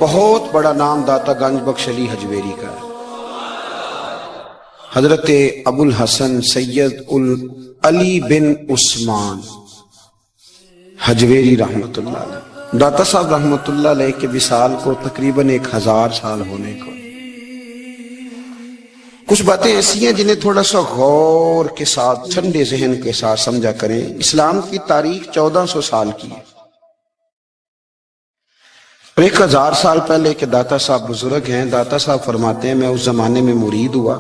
بہت بڑا نام داتا گنج بخش علی حجویری کا ہے۔ حضرت ابو الحسن سید علی بن عثمان حجویری رحمت اللہ علیہ، داتا صاحب رحمت اللہ علیہ کے وصال کو تقریباً 1000 سال ہونے کو۔ کچھ باتیں ایسی ہیں جنہیں تھوڑا سا غور کے ساتھ ٹھنڈے ذہن کے ساتھ سمجھا کریں۔ اسلام کی تاریخ 1400 سال کی ہے، اور 1000 سال پہلے کے داتا صاحب بزرگ ہیں۔ داتا صاحب فرماتے ہیں میں اس زمانے میں مرید ہوا،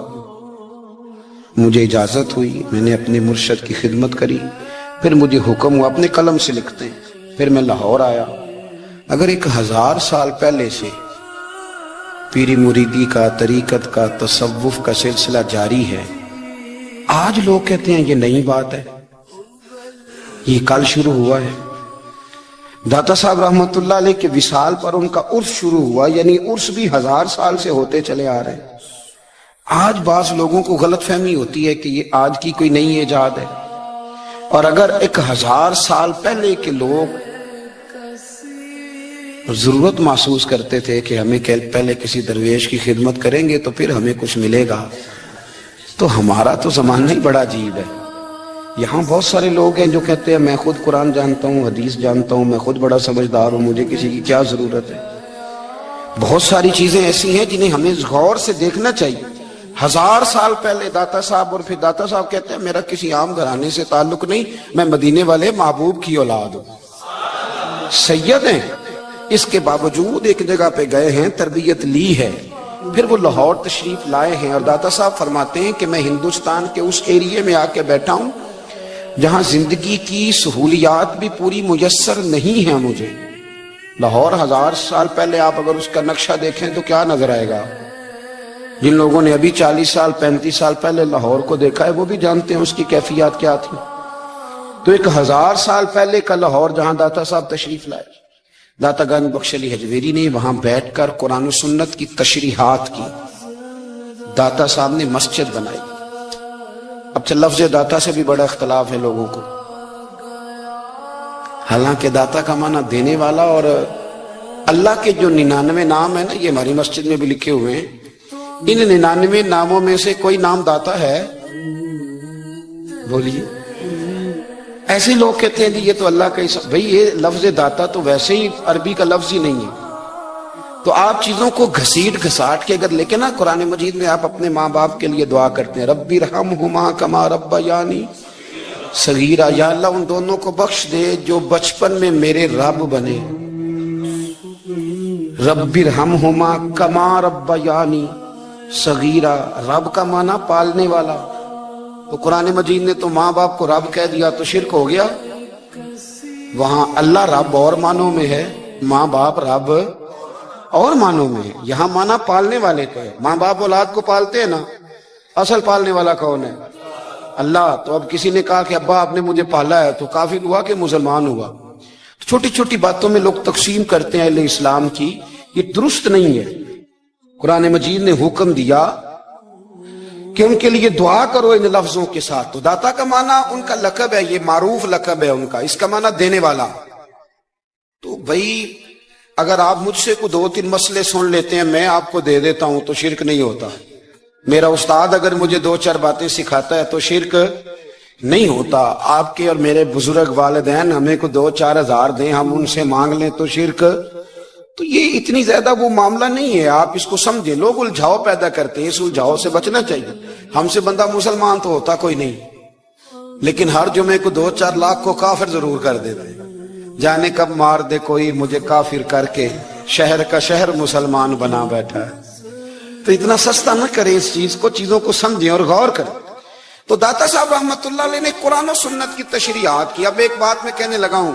مجھے اجازت ہوئی، میں نے اپنے مرشد کی خدمت کری، پھر مجھے حکم ہوا، اپنے قلم سے لکھتے ہیں، پھر میں لاہور آیا۔ اگر 1000 سال پہلے سے پیری مریدی کا، طریقت کا، تصوف کا سلسلہ جاری ہے، آج لوگ کہتے ہیں یہ نئی بات ہے، یہ کل شروع ہوا ہے۔ داتا صاحب رحمت اللہ علیہ کے وصال پر ان کا عرس شروع ہوا، یعنی عرس بھی 1000 سال سے ہوتے چلے آ رہے ہیں۔ آج بعض لوگوں کو غلط فہمی ہوتی ہے کہ یہ آج کی کوئی نئی ایجاد ہے، اور اگر 1000 سال پہلے کے لوگ ضرورت محسوس کرتے تھے کہ ہمیں پہلے کسی درویش کی خدمت کریں گے تو پھر ہمیں کچھ ملے گا، تو ہمارا تو زمانہ ہی بڑا عجیب ہے۔ یہاں بہت سارے لوگ ہیں جو کہتے ہیں میں خود قرآن جانتا ہوں، حدیث جانتا ہوں، میں خود بڑا سمجھدار ہوں، مجھے کسی کی کیا ضرورت ہے۔ بہت ساری چیزیں ایسی ہیں جنہیں ہمیں غور سے دیکھنا چاہیے۔ 1000 سال پہلے داتا صاحب، اور پھر داتا صاحب کہتے ہیں میرا کسی عام گھرانے سے تعلق نہیں، میں مدینے والے محبوب کی اولاد ہوں، سید ہیں۔ اس کے باوجود ایک جگہ پہ گئے ہیں، تربیت لی ہے، پھر وہ لاہور تشریف لائے ہیں، اور داتا صاحب فرماتے ہیں کہ میں ہندوستان کے اس ایریے میں آ کے بیٹھا ہوں جہاں زندگی کی سہولیات بھی پوری میسر نہیں ہیں مجھے۔ لاہور 1000 سال پہلے آپ اگر اس کا نقشہ دیکھیں تو کیا نظر آئے گا؟ جن لوگوں نے ابھی 40 سال 35 سال پہلے لاہور کو دیکھا ہے وہ بھی جانتے ہیں اس کی کیفیات کیا تھی۔ تو 1000 سال پہلے کا لاہور جہاں داتا صاحب تشریف لائے، داتا گنج بخش علی حجویری نے وہاں بیٹھ کر قرآن و سنت کی تشریحات کی۔ داتا صاحب نے مسجد بنائی۔ اب لفظ داتا سے بھی بڑا اختلاف ہے لوگوں کو، حالانکہ داتا کا معنی دینے والا، اور اللہ کے جو 99 نام ہیں نا، یہ ہماری مسجد میں بھی لکھے ہوئے ہیں، ان 99 ناموں میں سے کوئی نام داتا ہے؟ بولیے۔ ایسے لوگ کہتے ہیں جی یہ تو اللہ کا بھئی یہ لفظ داتا تو ویسے ہی عربی کا لفظ ہی نہیں ہے۔ تو آپ چیزوں کو گھسیٹ گھساٹ کے اگر لکھیں نا، قرآن مجید میں آپ اپنے ماں باپ کے لیے دعا کرتے ہیں ربی ارحمہما کما ربیانی صغیرا، یا اللہ ان دونوں کو بخش دے جو بچپن میں میرے رب بنے۔ ربی ارحمہما کما ربیانی صغیرا، رب کا معنی پالنے والا، تو قرآن مجید نے تو ماں باپ کو رب کہہ دیا تو شرک ہو گیا۔ وہاں اللہ رب اور معنوں میں ہے، ماں باپ رب اور معنوں میں ہے۔ یہاں معنی پالنے والے کا ہے، ماں باپ اولاد کو پالتے ہیں نا، اصل پالنے والا کون ہے؟ اللہ۔ تو اب کسی نے کہا کہ ابا آپ نے مجھے پالا ہے، تو کافر ہوا کہ مسلمان ہوا؟ چھوٹی چھوٹی باتوں میں لوگ تقسیم کرتے ہیں اہل اسلام کی، یہ درست نہیں ہے۔ قرآن مجید نے حکم دیا کہ ان کے لیے دعا کرو ان لفظوں کے ساتھ۔ تو داتا کا معنی ان کا لقب ہے، یہ معروف لقب ہے ان کا، اس کا معنی دینے والا۔ تو بھئی اگر آپ مجھ سے کوئی 2-3 مسئلے سن لیتے ہیں، میں آپ کو دے دیتا ہوں تو شرک نہیں ہوتا۔ میرا استاد اگر مجھے 2-4 باتیں سکھاتا ہے تو شرک نہیں ہوتا۔ آپ کے اور میرے بزرگ والدین ہمیں کو 2-4 ہزار دیں، ہم ان سے مانگ لیں تو شرک، تو یہ اتنی زیادہ وہ معاملہ نہیں ہے۔ آپ اس کو سمجھیں، لوگ الجھاؤ پیدا کرتے ہیں، اس الجھاؤ سے بچنا چاہیے۔ ہم سے بندہ مسلمان تو ہوتا کوئی نہیں، لیکن ہر جمعے کو 2-4 لاکھ کو کافر ضرور کر دیتے ہیں۔ جانے کب مار دے کوئی مجھے کافر کر کے، شہر کا شہر مسلمان بنا بیٹھا ہے۔ تو اتنا سستا نہ کریں اس چیز کو، چیزوں کو سمجھیں اور غور کریں۔ تو داتا صاحب رحمت اللہ علیہ نے قرآن و سنت کی تشریحات کی۔ اب ایک بات میں کہنے لگا ہوں،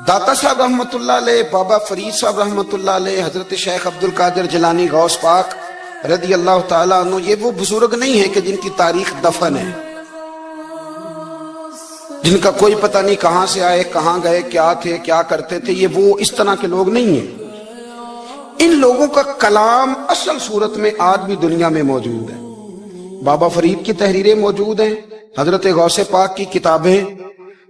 داتا صاحب رحمت اللہ علیہ، بابا فرید صاحب رحمت اللہ علیہ، حضرت شیخ عبد القادر جیلانی غوث پاک رضی اللہ تعالیٰ عنہ، یہ وہ بزرگ نہیں ہیں کہ جن کی تاریخ دفن ہے، جن کا کوئی پتہ نہیں کہاں سے آئے، کہاں گئے، کیا تھے، کیا کرتے تھے، یہ وہ اس طرح کے لوگ نہیں ہیں۔ ان لوگوں کا کلام اصل صورت میں آج بھی دنیا میں موجود ہے۔ بابا فرید کی تحریریں موجود ہیں، حضرت غوث پاک کی کتابیں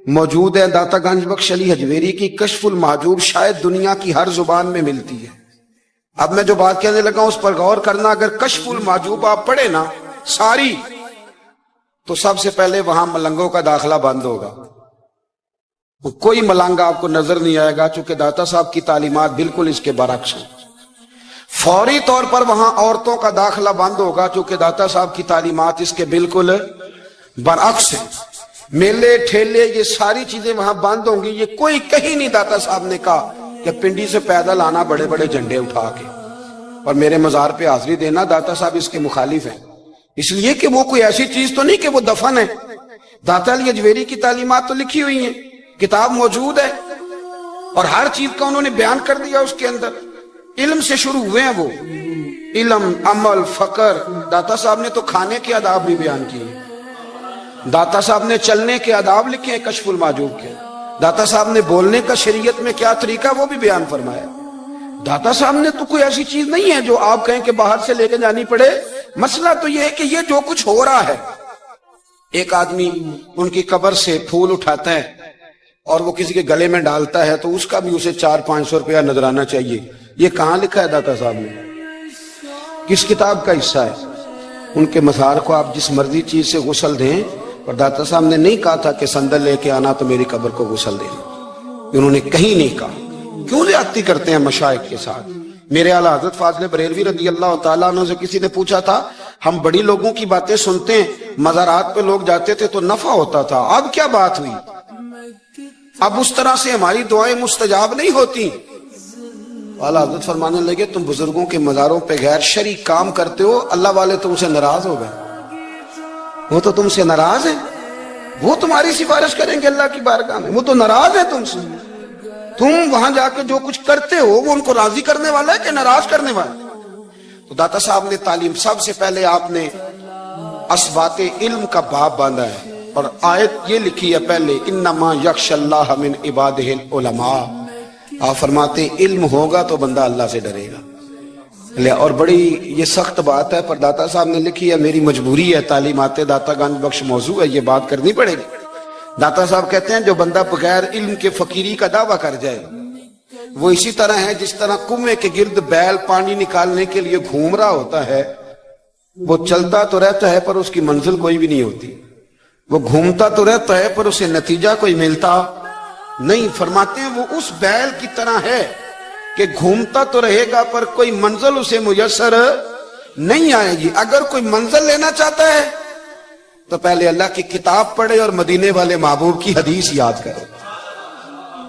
موجود ہے داتا گنج بخش علی حجویری کی کشف المحجوب، شاید دنیا کی ہر زبان میں ملتی ہے۔ اب میں جو بات کہنے لگا اس پر غور کرنا، اگر کشف المحجوب آپ پڑھے نا ساری، تو سب سے پہلے وہاں ملنگوں کا داخلہ بند ہوگا، کوئی ملنگ آپ کو نظر نہیں آئے گا، چونکہ داتا صاحب کی تعلیمات بالکل اس کے برعکس ہیں۔ فوری طور پر وہاں عورتوں کا داخلہ بند ہوگا، چونکہ داتا صاحب کی تعلیمات اس کے بالکل برعکس ہیں۔ میلے ٹھیلے یہ ساری چیزیں وہاں بند ہوں گی۔ یہ کوئی کہیں نہیں داتا صاحب نے کہا کہ پنڈی سے پیدل آنا بڑے بڑے جھنڈے اٹھا کے اور میرے مزار پہ حاضری دینا، داتا صاحب اس کے مخالف ہیں، اس لیے کہ وہ کوئی ایسی چیز تو نہیں کہ وہ دفن ہے۔ داتا علی حجویری کی تعلیمات تو لکھی ہوئی ہیں، کتاب موجود ہے، اور ہر چیز کا انہوں نے بیان کر دیا اس کے اندر۔ علم سے شروع ہوئے ہیں وہ، علم، عمل، فقر۔ داتا صاحب نے تو کھانے کے آداب بھی بیان کیے، داتا صاحب نے چلنے کے آداب لکھے ہیں کشف المحجوب کے، داتا صاحب نے بولنے کا شریعت میں کیا طریقہ وہ بھی بیان فرمایا۔ داتا صاحب نے تو کوئی ایسی چیز نہیں ہے جو آپ کہیں کہ باہر سے لے کے جانی پڑے۔ مسئلہ تو یہ ہے کہ یہ جو کچھ ہو رہا ہے، ایک آدمی ان کی قبر سے پھول اٹھاتا ہے اور وہ کسی کے گلے میں ڈالتا ہے تو اس کا بھی اسے 400-500 روپیہ نذرانہ چاہیے۔ یہ کہاں لکھا ہے داتا صاحب نے؟ کس کتاب کا حصہ ہے؟ ان کے مزار کو آپ جس مرضی چیز سے غسل دیں، اور داتا صاحب نے نہیں کہا تھا کہ سندل لے کے آنا تو میری قبر کو غسل دینا، انہوں نے کہیں نہیں کہا۔ کیوں زیادتی کرتے ہیں مشائخ کے ساتھ؟ میرے اعلیٰ حضرت فاضل بریلوی رضی اللہ تعالیٰ عنہ سے کسی نے پوچھا تھا، ہم بڑی لوگوں کی باتیں سنتے ہیں، مزارات پہ لوگ جاتے تھے تو نفع ہوتا تھا، اب کیا بات ہوئی؟ اب اس طرح سے ہماری دعائیں مستجاب نہیں ہوتی۔ اعلیٰ حضرت فرمانے لگے، تم بزرگوں کے مزاروں پہ غیر شرعی کام کرتے ہو، اللہ والے تم سے ناراض ہو گئے، وہ تو تم سے ناراض ہیں، وہ تمہاری سفارش کریں گے اللہ کی بارگاہ میں، وہ تو ناراض ہے تم سے۔ تم وہاں جا کے جو کچھ کرتے ہو وہ ان کو راضی کرنے والا ہے کہ ناراض کرنے والا ہے؟ تو داتا صاحب نے تعلیم، سب سے پہلے آپ نے اسبات علم کا باب باندھا ہے، اور آیت یہ لکھی ہے پہلے، انما یخشی اللہ من عبادہ العلماء۔ آپ فرماتے ہیں علم ہوگا تو بندہ اللہ سے ڈرے گا۔ اور بڑی یہ سخت بات ہے، پر داتا صاحب نے لکھی ہے، میری مجبوری ہے، تعلیمات داتا گنج بخش موضوع ہے، یہ بات کرنی پڑے گی۔ داتا صاحب کہتے ہیں جو بندہ بغیر علم کے فقیری کا دعویٰ کر جائے وہ اسی طرح ہے جس طرح کنویں کے گرد بیل پانی نکالنے کے لیے گھوم رہا ہوتا ہے، وہ چلتا تو رہتا ہے پر اس کی منزل کوئی بھی نہیں ہوتی، وہ گھومتا تو رہتا ہے پر اسے نتیجہ کوئی ملتا نہیں۔ فرماتے ہیں وہ اس بیل کی طرح ہے کہ گھومتا تو رہے گا پر کوئی منزل اسے میسر نہیں آئے گی۔ اگر کوئی منزل لینا چاہتا ہے تو پہلے اللہ کی کتاب پڑھے اور مدینے والے محبوب کی حدیث یاد کرے،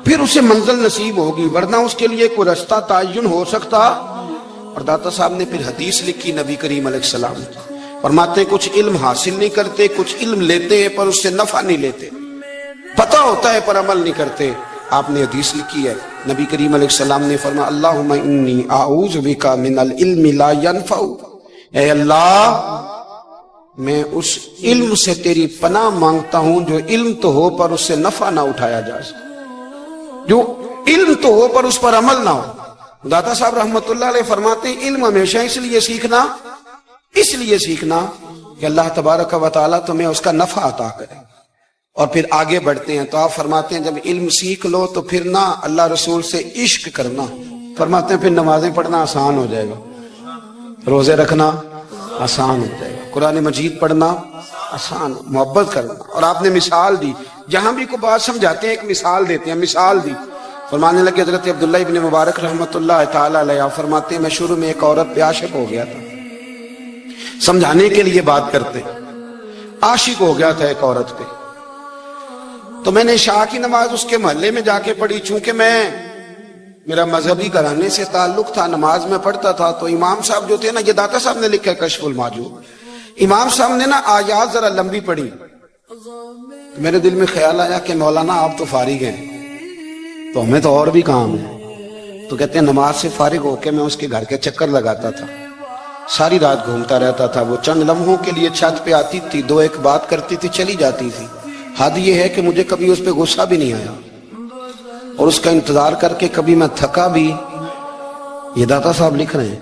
پھر اسے منزل نصیب ہوگی، ورنہ اس کے لیے کوئی رستہ تعین ہو سکتا۔ اور داتا صاحب نے پھر حدیث لکھی نبی کریم علیہ السلام، فرماتے ہیں کچھ علم حاصل نہیں کرتے، کچھ علم لیتے ہیں پر اس سے نفع نہیں لیتے، پتہ ہوتا ہے پر عمل نہیں کرتے۔ آپ نے حدیث لکھی ہے، نبی کریم علیہ السلام نے فرمایا، اللہم انی اعوذ بک من العلم لا ینفع، اے اللہ میں اس علم سے تیری پناہ مانگتا ہوں جو علم تو ہو پر اس سے نفع نہ اٹھایا جا سکے، جو علم تو ہو پر اس پر عمل نہ ہو۔ داتا صاحب رحمت اللہ علیہ فرماتے ہیں علم ہمیشہ اس لیے سیکھنا کہ اللہ تبارک و تعالیٰ تمہیں اس کا نفع عطا کرے۔ اور پھر آگے بڑھتے ہیں تو آپ فرماتے ہیں جب علم سیکھ لو تو پھر نہ اللہ رسول سے عشق کرنا، فرماتے ہیں پھر نمازیں پڑھنا آسان ہو جائے گا، روزے رکھنا آسان ہو جائے گا، قرآن مجید پڑھنا آسان، محبت کرنا۔ اور آپ نے مثال دی، جہاں بھی کوئی بات سمجھاتے ہیں ایک مثال دیتے ہیں، مثال دی، فرمانے لگے حضرت عبداللہ ابن مبارک رحمت اللہ تعالیٰ علیہ فرماتے ہیں میں شروع میں ایک عورت پہ عاشق ہو گیا تھا، سمجھانے کے لیے بات کرتے، عاشق ہو گیا تھا ایک عورت پہ، تو میں نے عشاء کی نماز اس کے محلے میں جا کے پڑھی، چونکہ میرا مذہبی گھرانے سے تعلق تھا، نماز میں پڑھتا تھا، تو امام صاحب جو تھے نا، یہ داتا صاحب نے لکھا ہے کشف المحجوب، امام صاحب نے نا آیات ذرا لمبی پڑھی، تو میرے دل میں خیال آیا کہ مولانا آپ تو فارغ ہیں تو ہمیں تو اور بھی کام ہے، تو کہتے ہیں نماز سے فارغ ہو کے میں اس کے گھر کے چکر لگاتا تھا، ساری رات گھومتا رہتا تھا، وہ چند لمحوں کے لیے چھت پہ آتی تھی، دو ایک بات کرتی تھی، چلی جاتی تھی، حد یہ ہے کہ مجھے کبھی اس پہ غصہ بھی نہیں آیا، اور اس کا انتظار کر کے کبھی میں تھکا بھی۔ یہ داتا صاحب لکھ رہے ہیں۔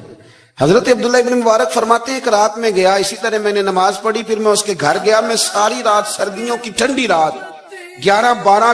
حضرت عبداللہ ابن مبارک فرماتے ہیں ایک رات میں گیا، اسی طرح میں نے نماز پڑھی، پھر میں اس کے گھر گیا، میں ساری رات، سردیوں کی ٹھنڈی رات 11-12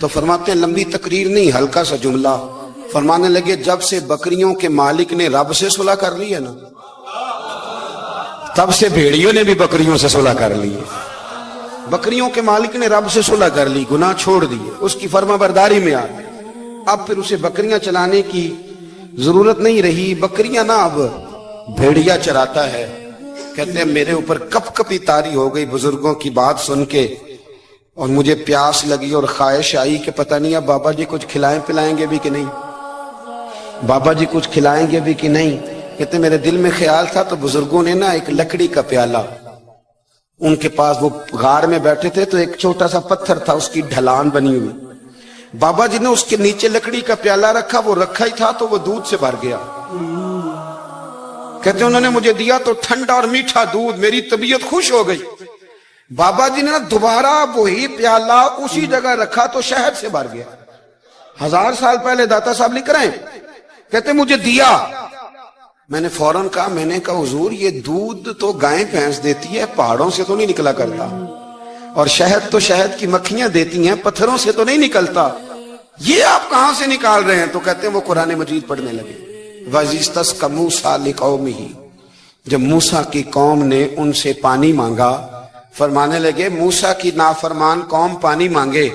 تو فرماتے ہیں لمبی تقریر نہیں، ہلکا سا جملہ. فرمانے لگے جب سے بکریوں کے مالک نے رب سے صلح کر لی ہے نا، تب سے بھیڑیوں نے بھی بکریوں سے صلح کر لی ہے. بکریوں کے مالک نے رب سے صلح کر لی، گناہ چھوڑ دیے، اس کی فرما برداری میں آ گئے. اب پھر اسے بکریاں چلانے کی ضرورت نہیں رہی. بکریاں نا اب بھیڑیا چراتا ہے. کہتے ہیں میرے اوپر کپ کپی طاری ہو گئی بزرگوں کی بات سن کے، اور مجھے پیاس لگی اور خواہش آئی کہ پتہ نہیں اب بابا جی کچھ کھلائیں پلائیں گے بھی کہ نہیں، بابا جی کچھ کھلائیں گے بھی کہ نہیں. کہتے ہیں میرے دل میں خیال تھا تو بزرگوں نے نا ایک لکڑی کا پیالہ، ان کے پاس وہ غار میں بیٹھے تھے تو ایک چھوٹا سا پتھر تھا، اس کی ڈھلان بنی ہوئی. بابا جی نے اس کے نیچے لکڑی کا پیالہ رکھا، وہ رکھا ہی تھا تو وہ دودھ سے بھر گیا. کہتے ہیں انہوں نے مجھے دیا تو ٹھنڈا اور میٹھا دودھ، میری طبیعت خوش ہو گئی. بابا جی نے دوبارہ وہی پیالہ اسی جگہ رکھا تو شہد سے بھر گیا. 1000 سال پہلے داتا صاحب لکھ رہے ہیں. کہتے مجھے دیا، میں نے فوراً کہا، میں نے کہا حضور یہ دودھ تو گائیں بھینس دیتی ہے، پہاڑوں سے تو نہیں نکلا کرتا، اور شہد تو شہد کی مکھیاں دیتی ہیں، پتھروں سے تو نہیں نکلتا، یہ آپ کہاں سے نکال رہے ہیں؟ تو کہتے ہیں وہ قرآن مجید پڑھنے لگے. وَإِذِ اسْتَسْقَى مُوسَىٰ لِقَوْمِهِ، جب موسیٰ کی قوم نے ان سے پانی مانگا، فرمانے لگے موسیٰ کی نافرمان قوم پانی مانگے،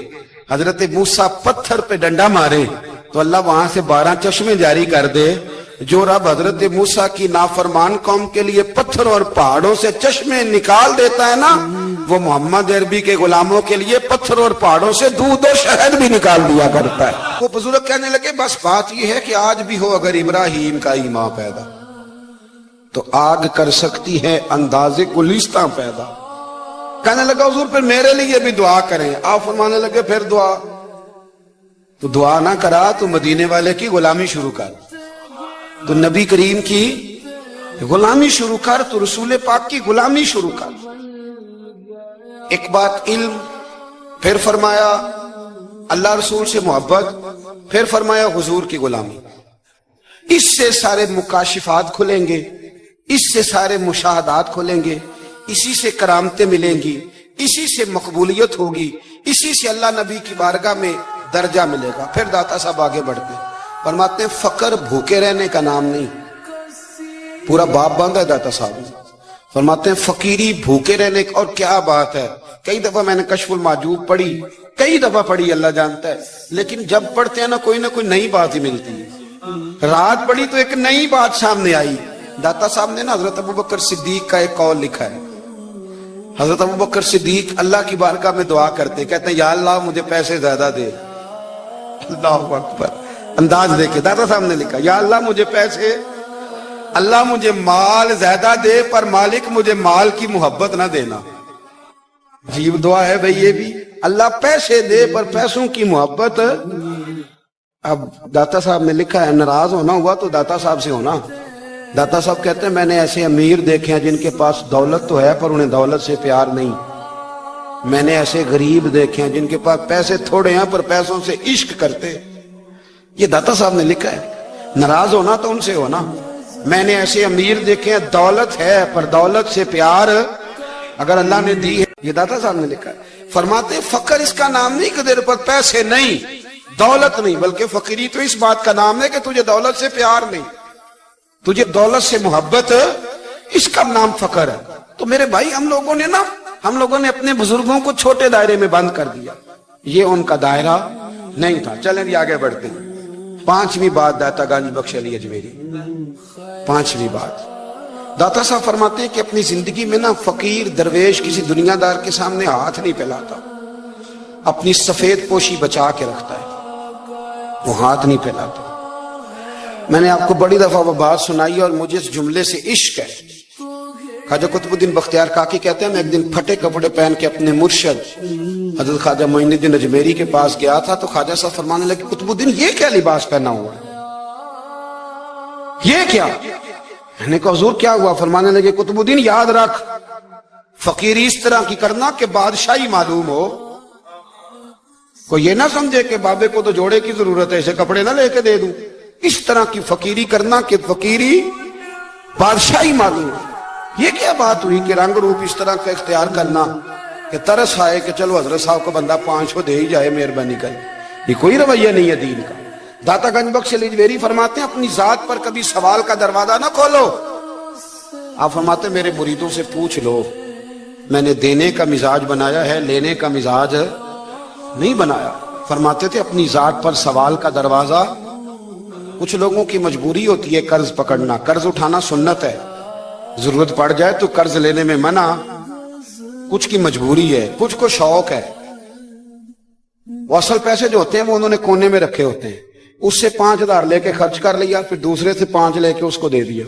حضرت موسیٰ پتھر پہ ڈنڈا مارے تو اللہ وہاں سے 12 چشمے جاری کر دے. جو رب حضرت موسیٰ کی نافرمان قوم کے لیے پتھر اور پہاڑوں سے چشمے نکال دیتا ہے نا، وہ محمد عربی کے غلاموں کے لیے پتھر اور پہاڑوں سے دودھ اور شہد بھی نکال دیا کرتا ہے. وہ بزرگ کہنے لگے بس بات یہ ہے کہ آج بھی ہو اگر ابراہیم کا ایمان پیدا تو آگ کر سکتی ہے انداز گلستاں پیدا. کہنے لگا حضور پھر میرے لیے بھی دعا کریں. آپ فرمانے لگے پھر دعا تو دعا نہ کرا تو مدینے والے کی غلامی شروع کر، تو نبی کریم کی غلامی شروع کر، تو رسول پاک کی غلامی شروع کر. ایک بات علم، پھر فرمایا اللہ رسول سے محبت، پھر فرمایا حضور کی غلامی. اس سے سارے مکاشفات کھلیں گے، اس سے سارے مشاہدات کھلیں گے، اسی سے کرامتیں ملیں گی، اسی سے مقبولیت ہوگی، اسی سے اللہ نبی کی بارگاہ میں درجہ ملے گا. پھر داتا صاحب آگے بڑھتے ہیں، فرماتے ہیں فقر بھوکے رہنے کا نام نہیں. پورا باپ باندھا ہے داتا صاحب نے. فرماتے ہیں فقیری بھوکے رہنے کا. اور کیا بات ہے، کئی دفعہ میں نے کشف المحجوب پڑھی، کئی دفعہ پڑھی، اللہ جانتا ہے، لیکن جب پڑھتے ہیں نا کوئی نہ کوئی نئی بات ہی ملتی ہے. رات پڑھی تو ایک نئی بات سامنے آئی. داتا صاحب نے نا حضرت ابوبکر صدیق کا ایک قول لکھا ہے. حضرت ابوبکر صدیق اللہ کی بارگاہ میں دعا کرتے، کہتے ہیں یا اللہ مجھے پیسے زیادہ دے. اللہ اکبر، انداز دیکھے. داتا صاحب نے لکھا یا اللہ مجھے پیسے، اللہ مجھے مال زیادہ دے پر مالک مجھے مال کی محبت نہ دینا. عجیب دعا ہے بھئی یہ بھی. اللہ پیسے دے پر پیسوں کی محبت. اب داتا صاحب نے لکھا ہے ناراض ہونا ہوا تو داتا صاحب سے ہونا. داتا صاحب کہتے ہیں میں نے ایسے امیر دیکھے ہیں جن کے پاس دولت تو ہے پر انہیں دولت سے پیار نہیں. میں نے ایسے غریب دیکھے ہیں جن کے پاس پیسے تھوڑے ہیں پر پیسوں سے عشق کرتے. یہ داتا صاحب نے لکھا ہے. ناراض ہونا تو ان سے ہونا. میں نے ایسے امیر دیکھے ہیں دولت ہے پر دولت سے پیار اگر اللہ نے دی ہے. یہ داتا صاحب نے لکھا ہے. فرماتے فقر اس کا نام نہیں کہ تیرے پر پیسے نہیں، دولت نہیں، بلکہ فقیری تو اس بات کا نام ہے کہ تجھے دولت سے پیار نہیں، تجھے دولت سے محبت، اس کا نام فقر ہے. تو میرے بھائی ہم لوگوں نے اپنے بزرگوں کو چھوٹے دائرے میں بند کر دیا. یہ ان کا دائرہ نہیں تھا. چلیں جی آگے بڑھتے ہیں. 5ویں بات داتا گنج بخش علی اجمیری. 5ویں بات داتا صاحب فرماتے ہیں کہ اپنی زندگی میں نا فقیر درویش کسی دنیا دار کے سامنے ہاتھ نہیں پھیلاتا، اپنی سفید پوشی بچا کے رکھتا ہے، وہ ہاتھ نہیں پھیلاتا. میں نے آپ کو بڑی دفعہ وہ بات سنائی اور مجھے اس جملے سے عشق ہے. خواجہ قطب الدین بختیار کاکی کہتے ہیں میں ایک دن پھٹے کپڑے پہن کے اپنے مرشد حضرت خواجہ معین الدین اجمیری کے پاس گیا تھا تو خواجہ صاحب فرمانے لگے قطب الدین یہ کیا لباس پہنا ہوا ہے، یہ کیا؟ میں نے کہا حضور کیا ہوا؟ فرمانے لگے قطب الدین یاد رکھ فقیری اس طرح کی کرنا کہ بادشاہی معلوم ہو. کوئی یہ نہ سمجھے کہ بابے کو تو جوڑے کی ضرورت ہے اسے کپڑے نہ لے کے دے دوں. اس طرح کی فقیری کرنا کہ فقیری بادشاہی معلوم ہو. یہ کیا بات ہوئی کہ رنگ روپ اس طرح کا اختیار کرنا کہ ترس آئے کہ چلو حضرت صاحب کو بندہ 500 دے ہی جائے، مہربانی کر. یہ کوئی رویہ نہیں ہے دین کا۔ داتا گنج بخش علی جویری فرماتے ہیں اپنی ذات پر کبھی سوال کا دروازہ نہ کھولو۔ آپ فرماتے ہیں میرے مریدوں سے پوچھ لو، میں نے دینے کا مزاج بنایا ہے، لینے کا مزاج نہیں بنایا۔ فرماتے تھے اپنی ذات پر سوال کا دروازہ، کچھ لوگوں کی مجبوری ہوتی ہے قرض پکڑنا، قرض اٹھانا سنت ہے، ضرورت پڑ جائے تو قرض لینے میں منع، کچھ کی مجبوری ہے، کچھ کو شوق ہے۔ وہ اصل پیسے جو ہوتے ہیں وہ انہوں نے کونے میں رکھے ہوتے ہیں، اس سے 5,000 لے کے خرچ کر لیا، پھر دوسرے سے 5 لے کے اس کو دے دیا،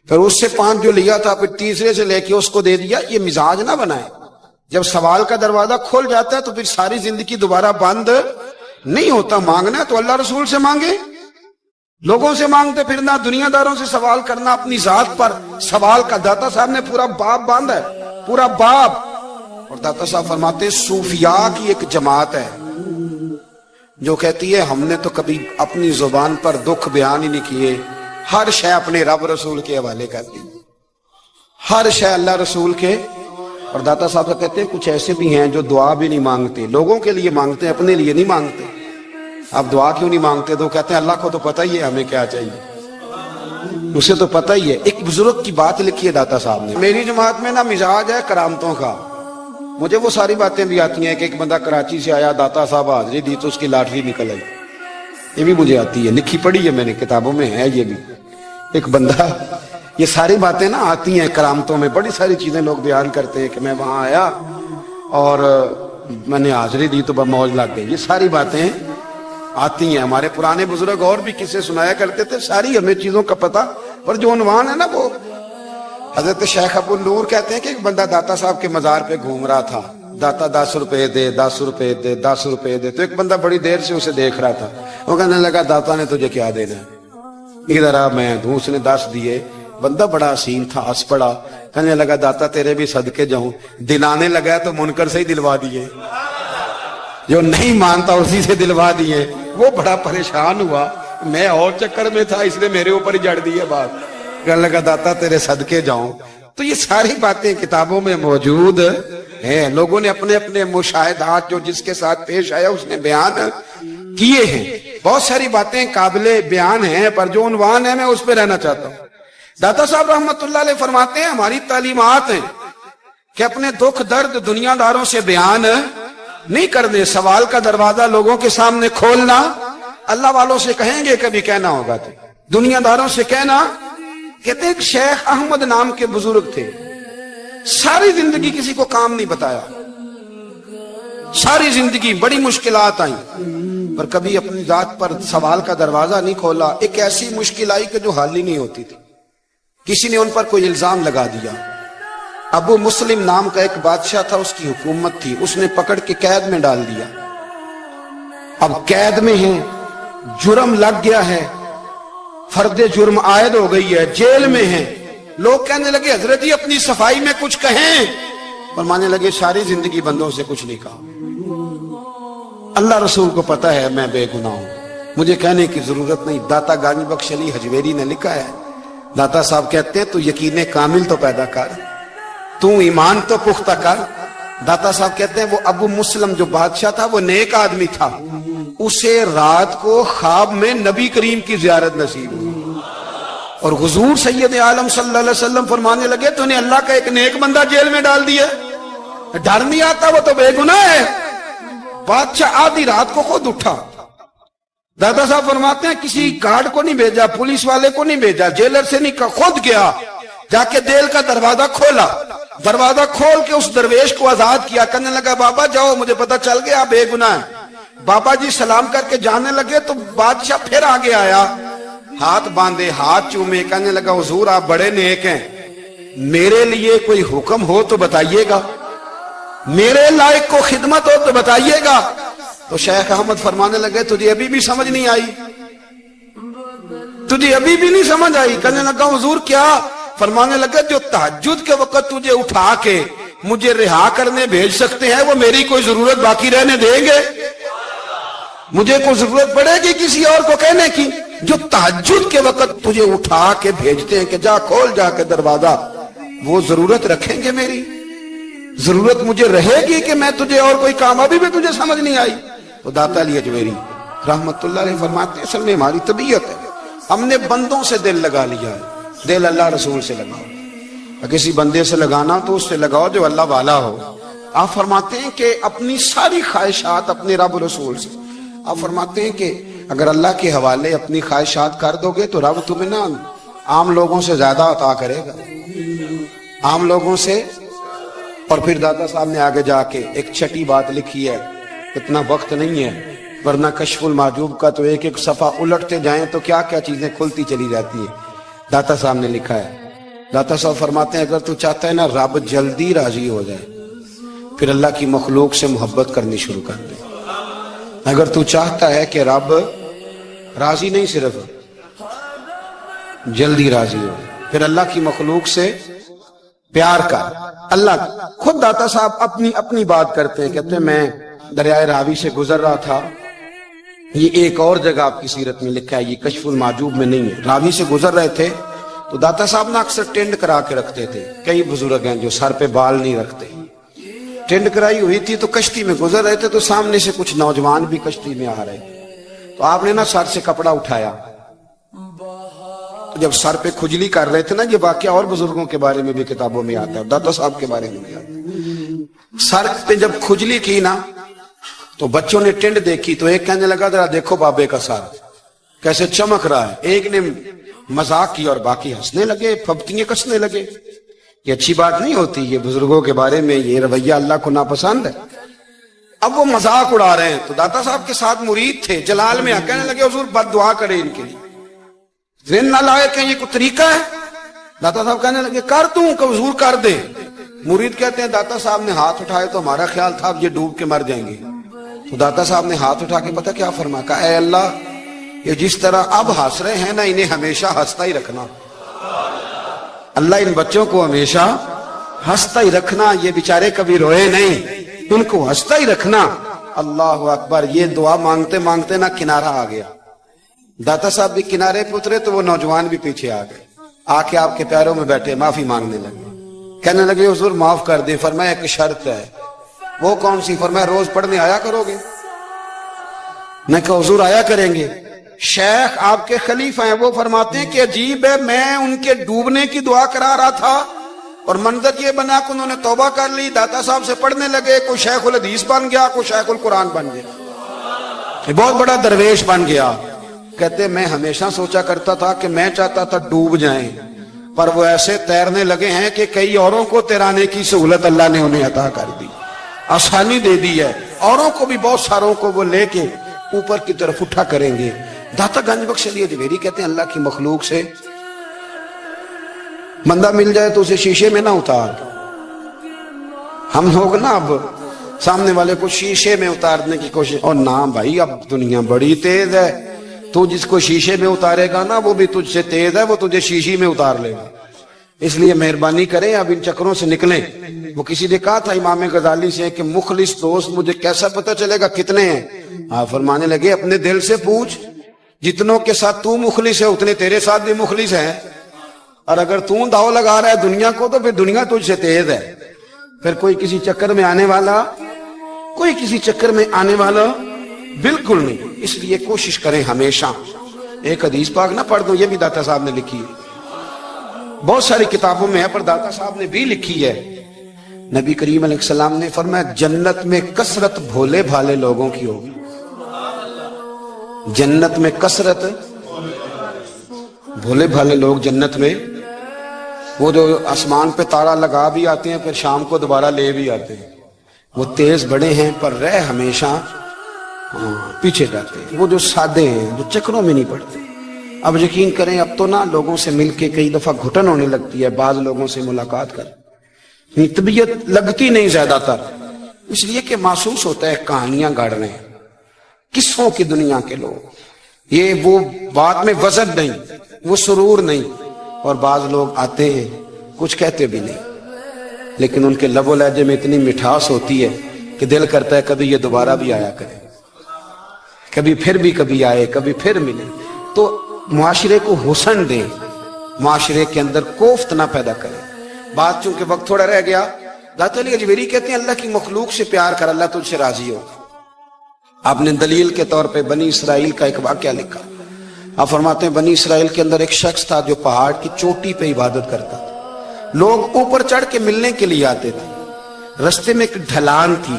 پھر اس سے 5 جو لیا تھا پھر تیسرے سے لے کے اس کو دے دیا۔ یہ مزاج نہ بنائے۔ جب سوال کا دروازہ کھل جاتا ہے تو پھر ساری زندگی دوبارہ بند نہیں ہوتا۔ مانگنا ہے تو اللہ رسول سے مانگے، لوگوں سے مانگتے پھرنا، دنیا داروں سے سوال کرنا، اپنی ذات پر سوال کا۔ داتا صاحب نے پورا باب باندھا ہے، پورا باب۔ اور داتا صاحب فرماتے ہیں صوفیاء کی ایک جماعت ہے جو کہتی ہے ہم نے تو کبھی اپنی زبان پر دکھ بیان ہی نہیں کیے، ہر شے اپنے رب رسول کے حوالے کر دی، ہر شے اللہ رسول کے۔ اور داتا صاحب کہتے ہیں کچھ ایسے بھی ہیں جو دعا بھی نہیں مانگتے، لوگوں کے لیے مانگتے ہیں، اپنے لیے نہیں مانگتے۔ آپ دعا کیوں نہیں مانگتے؟ تو کہتے ہیں اللہ کو تو پتہ ہی ہے ہمیں کیا چاہیے، اسے تو پتہ ہی ہے۔ ایک بزرگ کی بات لکھی ہے داتا صاحب نے، میری جماعت میں نا مزاج ہے کرامتوں کا، مجھے وہ ساری باتیں بھی آتی ہیں کہ ایک بندہ کراچی سے آیا، داتا صاحب حاضری دی تو اس کی لاٹری نکل آئی، یہ بھی مجھے آتی ہے، لکھی پڑھی ہے میں نے، کتابوں میں ہے یہ بھی۔ ایک بندہ، یہ ساری باتیں نا آتی ہیں کرامتوں میں، بڑی ساری چیزیں لوگ بیان کرتے ہیں کہ میں وہاں آیا اور میں نے حاضری دی تو موج لگ گئی، یہ ساری باتیں آتی ہیں۔ ہمارے پرانے بزرگ اور بھی قصے سنایا کرتے تھے، ساری ہمیں چیزوں کا پتہ، پر جو عنوان ہے نا وہ حضرت شیخ ابو نور کہتے ہیں کہ ایک بندہ داتا صاحب کے مزار پہ گھوم رہا تھا، داتا 10 روپے دے، 10 روپے دے، 10 روپے دے، تو ایک بندہ بڑی دیر سے اسے دیکھ رہا تھا، وہ کہنے لگا داتا نے تجھے کیا دینا ہے، ادھر آ میں دوں۔ اس نے 10 دیے، بندہ بڑا حسین تھا، ہنس پڑا، کہنے لگا داتا تیرے بھی صدقے جاؤں، دلانے لگا تو منکر سے ہی دلوا دیے، جو نہیں مانتا اسی سے دلوا دیے۔ وہ بڑا پریشان ہوا، میں اور چکر میں تھا، اس نے میرے اوپر ہی جڑ دی ہے بات، کہنے لگا داتا تیرے صدقے جاؤں۔ تو یہ ساری باتیں کتابوں میں موجود ہیں، لوگوں نے اپنے اپنے مشاہدات جو جس کے ساتھ پیش آیا اس نے بیان کیے ہیں۔ بہت ساری باتیں قابل بیان ہیں، پر جو عنوان ہے میں اس پہ رہنا چاہتا ہوں۔ داتا صاحب رحمت اللہ علیہ فرماتے ہیں ہماری تعلیمات ہیں کہ اپنے دکھ درد دنیا داروں سے بیان نہیں کرنے، سوال کا دروازہ لوگوں کے سامنے کھولنا۔ اللہ والوں سے کہیں گے کبھی کہنا ہوگا تو دنیا داروں سے کہنا۔ کہتے ہیں کہ شیخ احمد نام کے بزرگ تھے، ساری زندگی کسی کو کام نہیں بتایا، ساری زندگی بڑی مشکلات آئیں، پر کبھی اپنی ذات پر سوال کا دروازہ نہیں کھولا۔ ایک ایسی مشکل آئی کہ جو حل ہی نہیں ہوتی تھی، کسی نے ان پر کوئی الزام لگا دیا۔ ابو مسلم نام کا ایک بادشاہ تھا، اس کی حکومت تھی، اس نے پکڑ کے قید میں ڈال دیا۔ اب قید میں ہیں، جرم لگ گیا ہے، فرد جرم عائد ہو گئی ہے، جیل میں ہیں۔ لوگ کہنے لگے حضرت جی اپنی صفائی میں کچھ کہیں، فرمانے لگے ساری زندگی بندوں سے کچھ نہیں کہا، اللہ رسول کو پتہ ہے میں بے گناہ ہوں، مجھے کہنے کی ضرورت نہیں۔ داتا گنج بخش علی حجویری نے لکھا ہے، داتا صاحب کہتے ہیں تو یقین کامل تو پیدا کر، تو ایمان تو پختہ کر۔ داتا صاحب کہتے ہیں وہ ابو مسلم جو بادشاہ تھا وہ نیک آدمی تھا، اسے رات کو خواب میں نبی کریم کی زیارت نصیب ہوئی، اور حضور سید عالم صلی اللہ علیہ وسلم فرمانے لگے تو نے اللہ کا ایک نیک بندہ جیل میں ڈال دیا، ڈر نہیں آتا، وہ تو بے گناہ ہے۔ بادشاہ آدھی رات کو خود اٹھا۔ دادا صاحب فرماتے ہیں کسی گارڈ کو نہیں بھیجا، پولیس والے کو نہیں بھیجا، جیلر سے نہیں کہا، خود گیا، جا کے جیل کا دروازہ کھولا، دروازہ کھول کے اس درویش کو آزاد کیا، کہنے لگا بابا جاؤ مجھے پتا چل گیا بے گناہ ہے۔ بابا جی سلام کر کے جانے لگے تو بادشاہ پھر آگے آیا، ہاتھ باندھے، ہاتھ چومے، کہنے لگا حضور آپ بڑے نیک ہیں، میرے لیے کوئی حکم ہو تو بتائیے گا، میرے لائق کو خدمت ہو تو بتائیے گا۔ تو شیخ احمد فرمانے لگے تجھے ابھی بھی سمجھ نہیں آئی، تجھے ابھی بھی نہیں سمجھ آئی؟ کہنے لگا حضور کیا؟ فرمانے لگے جو تہجد کے وقت تجھے اٹھا کے مجھے رہا کرنے بھیج سکتے ہیں وہ میری کوئی ضرورت باقی رہنے دیں گے؟ مجھے کوئی ضرورت پڑے گی کسی اور کو کہنے کی؟ جو تہجد کے وقت تجھے اٹھا کے بھیجتے ہیں کہ جا کھول جا کے دروازہ، وہ ضرورت رکھیں گے میری؟ ضرورت مجھے رہے گی کہ میں تجھے اور کوئی کام؟ ابھی بھی تجھے سمجھ نہیں آئی؟ تو داتا علی اجمیری رحمت اللہ علیہ فرماتے ہیں اصل میں ہماری طبیعت ہے، ہم نے بندوں سے دل لگا لیا ہے، دل اللہ رسول سے لگاؤ، کسی بندے سے لگانا تو اس سے لگاؤ جو اللہ والا ہو۔ آپ فرماتے ہیں کہ اپنی ساری خواہشات اپنے رب رسول سے، آپ فرماتے ہیں کہ اگر اللہ کے حوالے اپنی خواہشات کر دو گے تو رب تمہیں نہ عام لوگوں سے زیادہ عطا کرے گا، عام لوگوں سے۔ اور پھر داتا صاحب نے آگے جا کے ایک چھٹی بات لکھی ہے، اتنا وقت نہیں ہے ورنہ کشف المحجوب کا تو ایک ایک صفحہ الٹتے جائیں تو کیا کیا چیزیں کھلتی چلی جاتی ہیں۔ داتا صاحب نے لکھا ہے، داتا صاحب فرماتے ہیں اگر تو چاہتا ہے نا رب جلدی راضی ہو جائے پھر اللہ کی مخلوق سے محبت کرنی شروع کر دے۔ اگر تو چاہتا ہے کہ رب راضی نہیں صرف جلدی راضی ہو پھر اللہ کی مخلوق سے پیار کر۔ اللہ خود داتا صاحب اپنی بات کرتے ہیں، کہتے ہیں میں دریائے راوی سے گزر رہا تھا، یہ ایک اور جگہ آپ کی سیرت میں لکھا ہے، یہ کشف المحجوب میں نہیں ہے، راوی سے گزر رہے تھے تو داتا صاحب نا اکثر ٹینڈ کرا کے رکھتے تھے، کئی بزرگ ہیں جو سر پہ بال نہیں رکھتے، ٹینڈ کرائی ہوئی تھی تو کشتی میں گزر رہے تھے تو سامنے سے کچھ نوجوان بھی کشتی میں آ رہے تھے، تو آپ نے نا سر سے کپڑا اٹھایا، جب سر پہ کھجلی کر رہے تھے نا، یہ واقعہ اور بزرگوں کے بارے میں بھی کتابوں میں آتا ہے، داتا صاحب کے بارے میں بھی آتا ہے، سر پہ جب کھجلی کی نا تو بچوں نے ٹینڈ دیکھی تو ایک کہنے لگا ذرا دیکھو بابے کا سر کیسے چمک رہا ہے، ایک نے مذاق کیا اور باقی ہنسنے لگے، پھپتیاں کسنے لگے۔ یہ اچھی بات نہیں ہوتی، یہ بزرگوں کے بارے میں یہ رویہ اللہ کو ناپسند ہے۔ اب وہ مذاق اڑا رہے ہیں تو داتا صاحب کے ساتھ مرید تھے جلال میں، کہنے لگے حضور بد دعا کرے ان کے لیے، ذہن نہ لائے کہ یہ کوئی طریقہ ہے۔ داتا صاحب کہنے لگے کر دوں کہ حضور کر دے۔ مرید کہتے ہیں داتا صاحب نے ہاتھ اٹھائے تو ہمارا خیال تھا اب یہ ڈوب کے مر جائیں گے، تو داتا صاحب نے ہاتھ اٹھا کے پتہ کیا فرمایا، کہا اے اللہ یہ جس طرح اب ہنس رہے ہیں نا انہیں ہمیشہ ہنستا ہی رکھنا، اللہ ان بچوں کو ہمیشہ ہنستا ہی رکھنا، یہ بیچارے کبھی روئے نہیں، ان کو ہنستا ہی رکھنا۔ اللہ اکبر، یہ دعا مانگتے مانگتے نا کنارہ آ گیا، داتا صاحب بھی کنارے پہ اترے تو وہ نوجوان بھی پیچھے آ گئے، آ کے آپ کے پیروں میں بیٹھے معافی مانگنے لگے، کہنے لگے حضور معاف کر دیں۔ فرمایا ایک شرط ہے۔ وہ کون سی؟ فرمایا روز پڑھنے آیا کرو گے؟ میں کہا حضور آیا کریں گے۔ شیخ آپ کے خلیفہ ہیں، وہ فرماتے ہیں کہ عجیب ہے، میں ان کے ڈوبنے کی دعا کرا رہا تھا اور منظر یہ بنا کہ انہوں نے توبہ کر لی، داتا صاحب سے پڑھنے لگے، کوئی شیخ الحدیث بن گیا، کوئی شیخ القرآن بن گیا، بہت بڑا درویش بن گیا۔ کہتے میں ہمیشہ سوچا کرتا تھا کہ میں چاہتا تھا ڈوب جائیں، پر وہ ایسے تیرنے لگے ہیں کہ کئی اوروں کو تیرانے کی سہولت اللہ نے انہیں عطا کر دی، آسانی دے دی ہے، اوروں کو بھی بہت ساروں کو وہ لے کے اوپر کی طرف اٹھا کریں گے۔ داتا گنج بخش علی اجمیری کہتے ہیں اللہ کی مخلوق سے بندہ مل جائے تو اسے شیشے میں نہ اتار۔ ہم لوگ نا اب سامنے والے کو شیشے میں اتارنے کی کوشش، اور نہ بھائی اب دنیا بڑی تیز ہے، تو جس کو شیشے میں اتارے گا نا وہ بھی تجھ سے تیز ہے، وہ تجھے شیشی میں اتار لے گا۔ اس لیے مہربانی کریں اب ان چکروں سے نکلیں۔ وہ کسی نے کہا تھا امام غزالی سے کہ مخلص دوست مجھے کیسا پتہ چلے گا کتنے ہیں؟ آپ فرمانے لگے اپنے دل سے پوچھ، جتنوں کے ساتھ تو مخلص ہے اتنے تیرے ساتھ بھی مخلص ہیں، اور اگر تو داؤ لگا رہا ہے دنیا کو تو پھر دنیا تجھ سے تیز ہے۔ پھر کوئی کسی چکر میں آنے والا بالکل نہیں۔ اس لیے کوشش کریں ہمیشہ۔ ایک حدیث پاک نہ پڑھ دو، یہ بھی داتا صاحب نے لکھی ہے، بہت ساری کتابوں میں ہے پر داتا صاحب نے بھی لکھی ہے۔ نبی کریم علیہ السلام نے فرمایا جنت میں کثرت بھولے بھالے لوگوں کی ہوگی، جنت میں کثرت بھولے بھالے لوگ جنت میں، وہ جو آسمان پہ تارا لگا بھی آتے ہیں پھر شام کو دوبارہ لے بھی آتے ہیں، وہ تیز بڑے ہیں پر رہ ہمیشہ پیچھے جاتے ہیں، وہ جو سادے ہیں جو چکروں میں نہیں پڑتے۔ اب یقین کریں اب تو نا لوگوں سے مل کے کئی دفعہ گھٹن ہونے لگتی ہے، بعض لوگوں سے ملاقات کر طبیعت لگتی نہیں زیادہ تر، اس لیے کہ محسوس ہوتا ہے کہانیاں گاڑ رہے ہیں، قصوں کی دنیا کے لوگ، یہ وہ بات میں وزن نہیں، وہ سرور نہیں، اور بعض لوگ آتے ہیں کچھ کہتے بھی نہیں لیکن ان کے لب و لہجے میں اتنی مٹھاس ہوتی ہے کہ دل کرتا ہے کبھی یہ دوبارہ بھی آیا کرے، کبھی پھر بھی کبھی آئے، کبھی پھر ملے۔ تو معاشرے کو حسن دیں، معاشرے کے اندر کوفت نہ پیدا کریں۔ بات چونکہ وقت تھوڑا رہ گیا، داتا علی اجمیری کہتے ہیں اللہ کی مخلوق سے پیار کر، اللہ تجھ سے راضی ہو۔ آپ نے دلیل کے طور پہ بنی اسرائیل کا ایک واقعہ لکھا. آپ فرماتے ہیں بنی اسرائیل کے اندر ایک شخص تھا جو پہاڑ کی چوٹی پہ عبادت کرتا تھا. لوگ اوپر چڑھ کے ملنے کے لیے آتے تھے. رستے میں ایک ڈھلان تھی,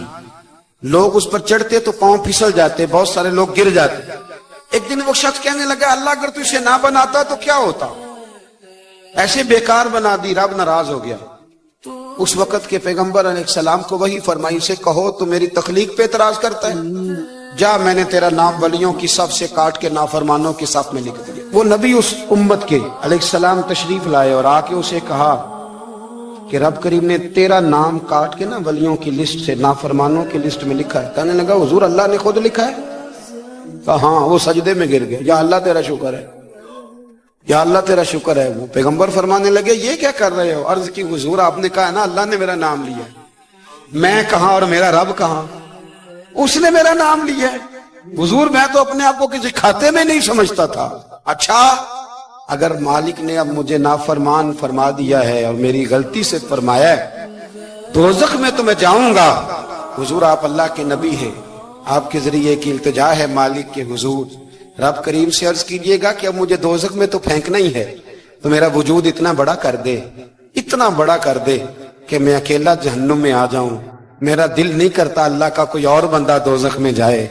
لوگ اس پر چڑھتے تو پاؤں پھسل جاتے, بہت سارے لوگ گر جاتے. ایک دن وہ شخص کہنے لگا اللہ اگر تو اسے نہ بناتا تو کیا ہوتا, ایسے بیکار بنا دی. رب ناراض ہو گیا. اس وقت کے پیغمبر علیہ السلام کو وہی فرمائی سے کہو تو میری تخلیق پہ اعتراض کرتا ہے, جا میں نے تیرا نام ولیوں کی صف سے کاٹ کے نافرمانوں کی صف میں لکھ دیا. وہ نبی اس امت کے علیہ السلام تشریف لائے اور آ کے اسے کہا کہ رب کریم نے تیرا نام کاٹ کے نا ولیوں کی لسٹ سے نافرمانوں کی لسٹ میں لکھا ہے. کہنے لگا حضور اللہ نے خود لکھا ہے؟ کہا ہاں. وہ سجدے میں گر گئے, یا اللہ تیرا شکر ہے, یا اللہ تیرا شکر ہے. وہ پیغمبر فرمانے لگے یہ کیا کر رہے ہو؟ عرض کی حضور آپ نے کہا نا اللہ نے میرا نام لیا ہے, میں کہاں اور میرا رب کہاں؟ اس نے میرا نام لیا ہے. حضور میں تو اپنے آپ کو کسی کھاتے میں نہیں سمجھتا تھا. اچھا اگر مالک نے اب مجھے نافرمان فرما دیا ہے اور میری غلطی سے فرمایا ہے دوزخ میں تو میں جاؤں گا. حضور آپ اللہ کے نبی ہیں, آپ کے ذریعے کی التجا ہے مالک کے حضور, رب کریم سے عرض کیجئے گا کہ اب مجھے دوزخ میں تو پھینکنا ہی ہے تو میرا وجود اتنا بڑا کر دے, اتنا بڑا کر دے کہ میں اکیلا جہنم میں آ جاؤں. میرا دل نہیں کرتا اللہ کا کوئی اور بندہ دوزخ میں جائے.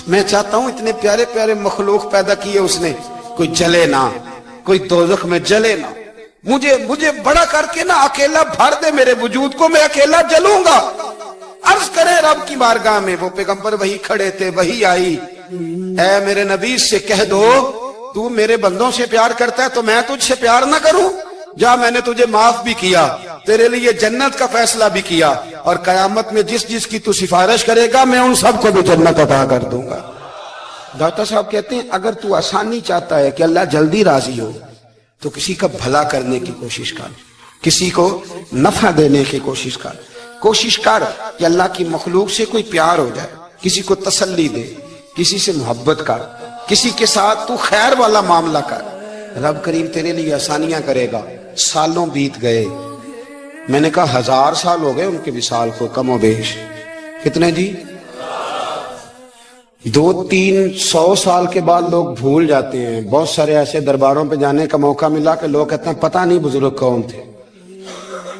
میں چاہتا ہوں اتنے پیارے پیارے مخلوق پیدا کیے اس نے, کوئی جلے نہ, کوئی دوزخ میں جلے نہ. مجھے بڑا کر کے نا اکیلا بھر دے میرے وجود کو, میں اکیلا جلوں گا. عرض کرے رب کی بارگاہ میں. وہ پیغمبر وہی کھڑے تھے, وہی آئی, اے میرے نبی سے کہہ دو تو میرے بندوں سے پیار کرتا ہے تو میں تجھ سے پیار نہ کروں؟ جا میں نے تجھے معاف بھی کیا, تیرے لیے جنت کا فیصلہ بھی کیا, اور قیامت میں جس کی تو سفارش کرے گا میں ان سب کو بھی جنت عطا کر دوں گا. ڈاکٹر صاحب کہتے ہیں اگر تو آسانی چاہتا ہے کہ اللہ جلدی راضی ہو تو کسی کا بھلا کرنے کی کوشش کر, کسی کو نفع دینے کی کوشش کر. کوشش کر کہ اللہ کی مخلوق سے کوئی پیار ہو جائے, کسی کو تسلی دے, کسی سے محبت کر, کسی کے ساتھ تو خیر والا معاملہ کر. رب کریم تیرے لیے آسانیاں کرے گا. سالوں بیت گئے, میں نے کہا 1000 سال ہو گئے ان کے وصال کو کم و بیش. کتنے جی؟ 200-300 سال کے بعد لوگ بھول جاتے ہیں. بہت سارے ایسے درباروں پہ جانے کا موقع ملا کہ لوگ کہتے ہیں پتہ نہیں بزرگ کون تھے,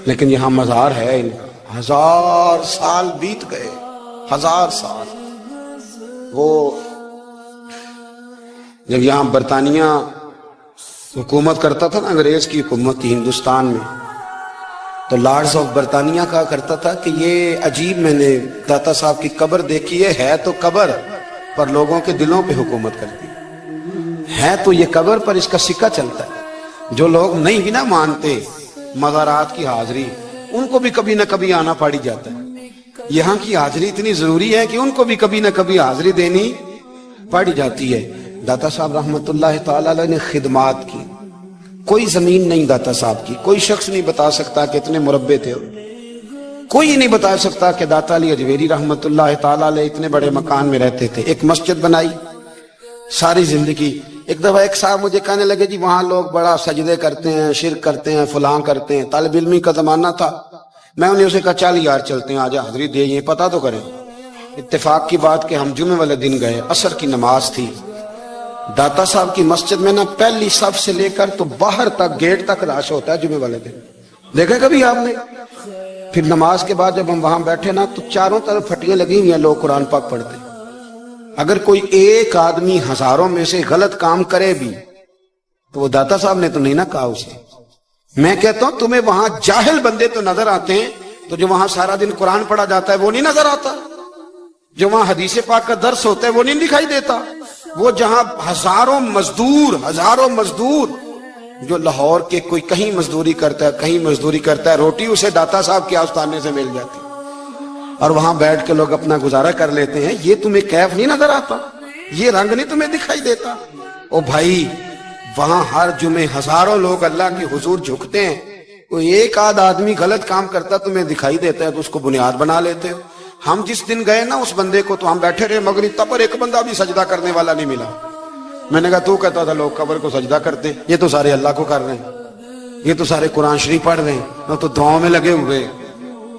لیکن یہاں مزار ہے ان کا. 1000 سال بیت گئے, 1000 سال. وہ جب یہاں برطانیہ حکومت کرتا تھا نا, انگریز کی حکومت تھی ہندوستان میں, تو لارڈز آف برطانیہ کہا کرتا تھا کہ یہ عجیب, میں نے داتا صاحب کی قبر دیکھی ہے تو قبر پر لوگوں کے دلوں پہ حکومت کرتی ہے تو یہ قبر پر اس کا سکہ چلتا ہے. جو لوگ نہیں بھی نہ مانتے مزارات کی حاضری, ان کو بھی کبھی نہ کبھی آنا پڑ جاتا ہے. یہاں کی حاضری اتنی ضروری ہے کہ ان کو بھی کبھی نہ کبھی حاضری دینی پڑ جاتی ہے. داتا صاحب رحمت اللہ تعالی علیہ نے خدمات کی, کوئی زمین نہیں داتا صاحب کی, کوئی شخص نہیں بتا سکتا کہ اتنے مربع تھے, کوئی نہیں بتا سکتا کہ داتا علی اجویری رحمت اللہ تعالی علیہ اتنے بڑے مکان میں رہتے تھے. ایک مسجد بنائی ساری زندگی. ایک دفعہ ایک صاحب مجھے کہنے لگے جی وہاں لوگ بڑا سجدے کرتے ہیں, شرک کرتے ہیں, فلاں کرتے ہیں. طالب علمی کا زمانہ تھا, میں انہیں اسے کہا چل یار چلتے ہیں, آجا حاضری دے, یہ پتہ تو کریں. اتفاق کی بات کہ ہم جمعے والے دن گئے, عصر کی نماز تھی. داتا صاحب کی مسجد میں نا پہلی صف سے لے کر تو باہر تک گیٹ تک رش ہوتا ہے جمعے والے دن. دیکھا کبھی آپ نے؟ پھر نماز کے بعد جب ہم وہاں بیٹھے نا تو چاروں طرف پھٹیاں لگی ہوئی ہیں, لوگ قرآن پاک پڑھتے ہیں. اگر کوئی ایک آدمی ہزاروں میں سے غلط کام کرے بھی تو وہ داتا صاحب نے تو نہیں نہ کہا اسے. میں کہتا ہوں تمہیں وہاں جاہل بندے تو نظر آتے ہیں, تو جو وہاں سارا دن قرآن پڑھا جاتا ہے وہ نہیں نظر آتا, جو وہاں حدیث پاک کا درس ہوتا ہے وہ نہیں دکھائی دیتا, وہ جہاں ہزاروں مزدور جو لاہور کے کوئی کہیں مزدوری کرتا ہے, کہیں مزدوری کرتا ہے, روٹی اسے داتا صاحب کے آستانے سے مل جاتی اور وہاں بیٹھ کے لوگ اپنا گزارا کر لیتے ہیں. یہ تمہیں کیف نہیں نظر آتا, یہ رنگ نہیں تمہیں دکھائی دیتا؟ او بھائی وہاں ہر جمعے ہزاروں لوگ اللہ کے حضور جھکتے ہیں, کوئی ایک آدھ آدمی غلط کام کرتا تمہیں دکھائی دیتا ہے تو اس کو بنیاد بنا لیتے ہو. ہم جس دن گئے نا اس بندے کو تو ہم بیٹھے رہے مغرب تب پر ایک بندہ بھی سجدہ کرنے والا نہیں ملا. میں نے کہا تو کہتا تھا لوگ قبر کو سجدہ کرتے, یہ تو سارے اللہ کو کر رہے ہیں, یہ تو سارے قرآن شریف پڑھ رہے ہیں, تو دعاؤں میں لگے ہوئے.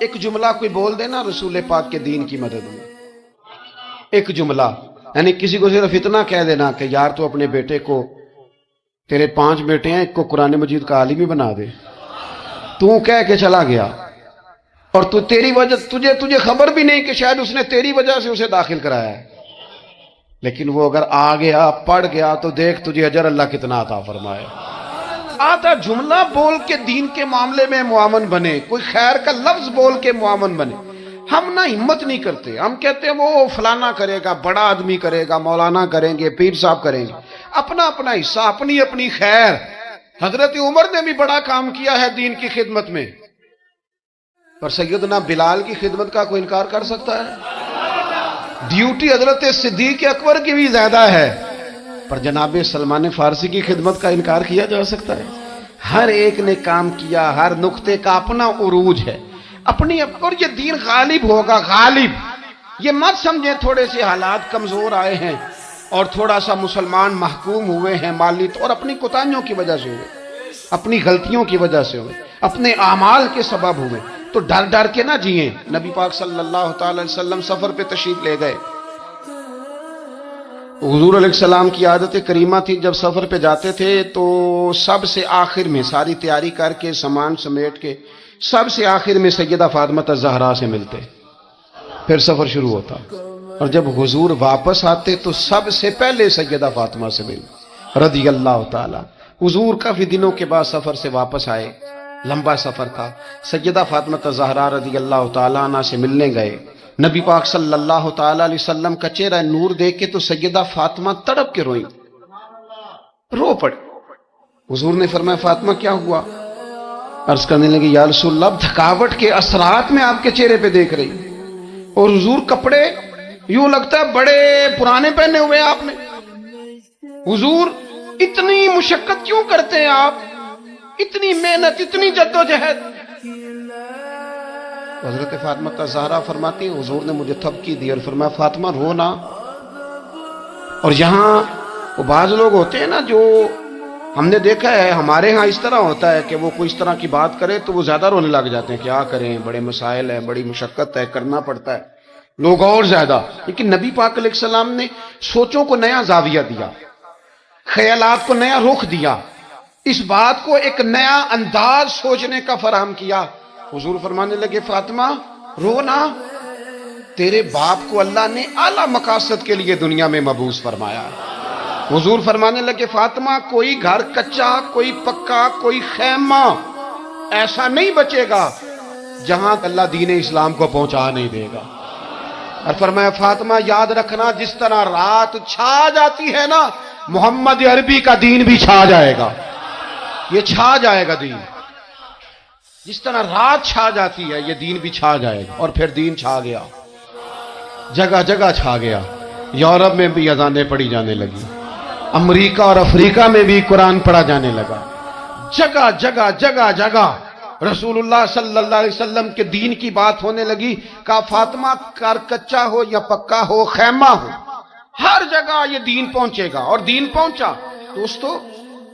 ایک جملہ کوئی بول دینا رسول پاک کے دین کی مدد میں، ایک جملہ، یعنی کسی کو صرف اتنا کہہ دینا کہ یار تو اپنے بیٹے کو، تیرے 5 بیٹے ہیں، ایک کو قرآن مجید کا عالم ہی بنا دے، تو کہہ کے چلا گیا اور تو تیری وجہ تجھے خبر بھی نہیں کہ شاید اس نے تیری وجہ سے اسے داخل کرایا ہے، لیکن وہ اگر آ گیا پڑھ گیا تو دیکھ تجھے اجر اللہ کتنا عطا فرمائے۔ آدھا جملہ بول کے دین کے معاملے میں معاون بنے، کوئی خیر کا لفظ بول کے معاون بنے۔ ہم نہ ہمت نہیں کرتے، ہم کہتے ہیں وہ فلانا کرے گا، بڑا آدمی کرے گا، مولانا کریں گے، پیر صاحب کریں گے، اپنا اپنا حصہ، اپنی اپنی خیر۔ حضرت عمر نے بھی بڑا کام کیا ہے دین کی خدمت میں، پر سیدنا بلال کی خدمت کا کوئی انکار کر سکتا ہے؟ ڈیوٹی حضرت صدیق اکبر کی بھی زیادہ ہے، پر جناب سلمان فارسی کی خدمت کا انکار کیا جا سکتا ہے؟ ہر ایک نے کام کیا، ہر نقطے کا اپنا عروج ہے، اپنی، اور یہ دین غالب ہوگا، غالب۔ یہ مت سمجھیں تھوڑے سے حالات کمزور آئے ہیں اور تھوڑا سا مسلمان محکوم ہوئے ہیں مالی طور، اپنی کوتاہیوں کی وجہ سے ہوئے، اپنی غلطیوں کی وجہ سے ہوئے، اپنے اعمال کے سبب ہوئے، تو ڈر ڈر کے نہ جئیں۔ نبی پاک صلی اللہ تعالی علیہ وسلم سفر پہ تشریف لے گئے، حضور علیہ السلام کی عادت کریمہ تھی جب سفر پہ جاتے تھے تو سب سے آخر میں ساری تیاری کر کے سامان سمیٹ کے سب سے آخر میں سیدہ فاطمہ الزہرا سے ملتے، پھر سفر شروع ہوتا، اور جب حضور واپس آتے تو سب سے پہلے سیدہ فاطمہ سے مل رضی اللہ تعالی۔ حضور کافی دنوں کے بعد سفر سے واپس آئے، لمبا سفر تھا، سیدہ فاطمہ الزہرا رضی اللہ تعالی عنہ سے ملنے گئے۔ نبی پاک صلی اللہ تعالی علیہ وسلم کا چہرہ نور دیکھ کے تو سیدہ فاطمہ تڑپ کے روئیں، رو پڑی۔ حضور نے فرمایا فاطمہ کیا ہوا؟ عرض کرنے لگی یا رسول اللہ تھکاوٹ کے اثرات میں آپ کے چہرے پہ دیکھ رہی، اور حضور کپڑے یوں لگتا ہے بڑے پرانے پہنے ہوئے آپ نے، حضور اتنی مشقت کیوں کرتے ہیں آپ، اتنی محنت، اتنی جدوجہد؟ حضرت فاطمہ الزہرا فرماتی ہیں حضور نے مجھے تھپکی دی اور فرمایا فاطمہ رو نا۔ اور یہاں وہ بعض لوگ ہوتے ہیں نا جو ہم نے دیکھا ہے، ہمارے ہاں اس طرح ہوتا ہے کہ وہ کوئی اس طرح کی بات کرے تو وہ زیادہ رونے لگ جاتے ہیں، کیا کریں، بڑے مسائل ہیں، بڑی مشقت ہے، کرنا پڑتا ہے، لوگ اور زیادہ۔ لیکن نبی پاک علیہ السلام نے سوچوں کو نیا زاویہ دیا، خیالات کو نیا رخ دیا، اس بات کو ایک نیا انداز سوچنے کا فراہم کیا۔ حضور فرمانے لگے فاطمہ رو نا، تیرے باپ کو اللہ نے اعلیٰ مقاصد کے لیے دنیا میں مبعوث فرمایا۔ حضور فرمانے لگے فاطمہ کوئی گھر کچا، کوئی پکا، کوئی خیمہ ایسا نہیں بچے گا جہاں اللہ دین اسلام کو پہنچا نہیں دے گا۔ اور فرمایا فاطمہ یاد رکھنا جس طرح رات چھا جاتی ہے نا، محمد عربی کا دین بھی چھا جائے گا، یہ چھا جائے گا دین، جس طرح رات چھا جاتی ہے یہ دین بھی چھا جائے گا۔ اور پھر دین چھا گیا، جگہ جگہ چھا گیا، یورپ میں بھی اذانیں پڑھی جانے لگی، امریکہ اور افریقہ میں بھی قرآن پڑھا جانے لگا، جگہ جگہ جگہ جگہ رسول اللہ صلی اللہ علیہ وسلم کے دین کی بات ہونے لگی۔ کہا فاطمہ کار کچا ہو یا پکا ہو، خیمہ ہو، ہر جگہ یہ دین پہنچے گا، اور دین پہنچا۔ دوستو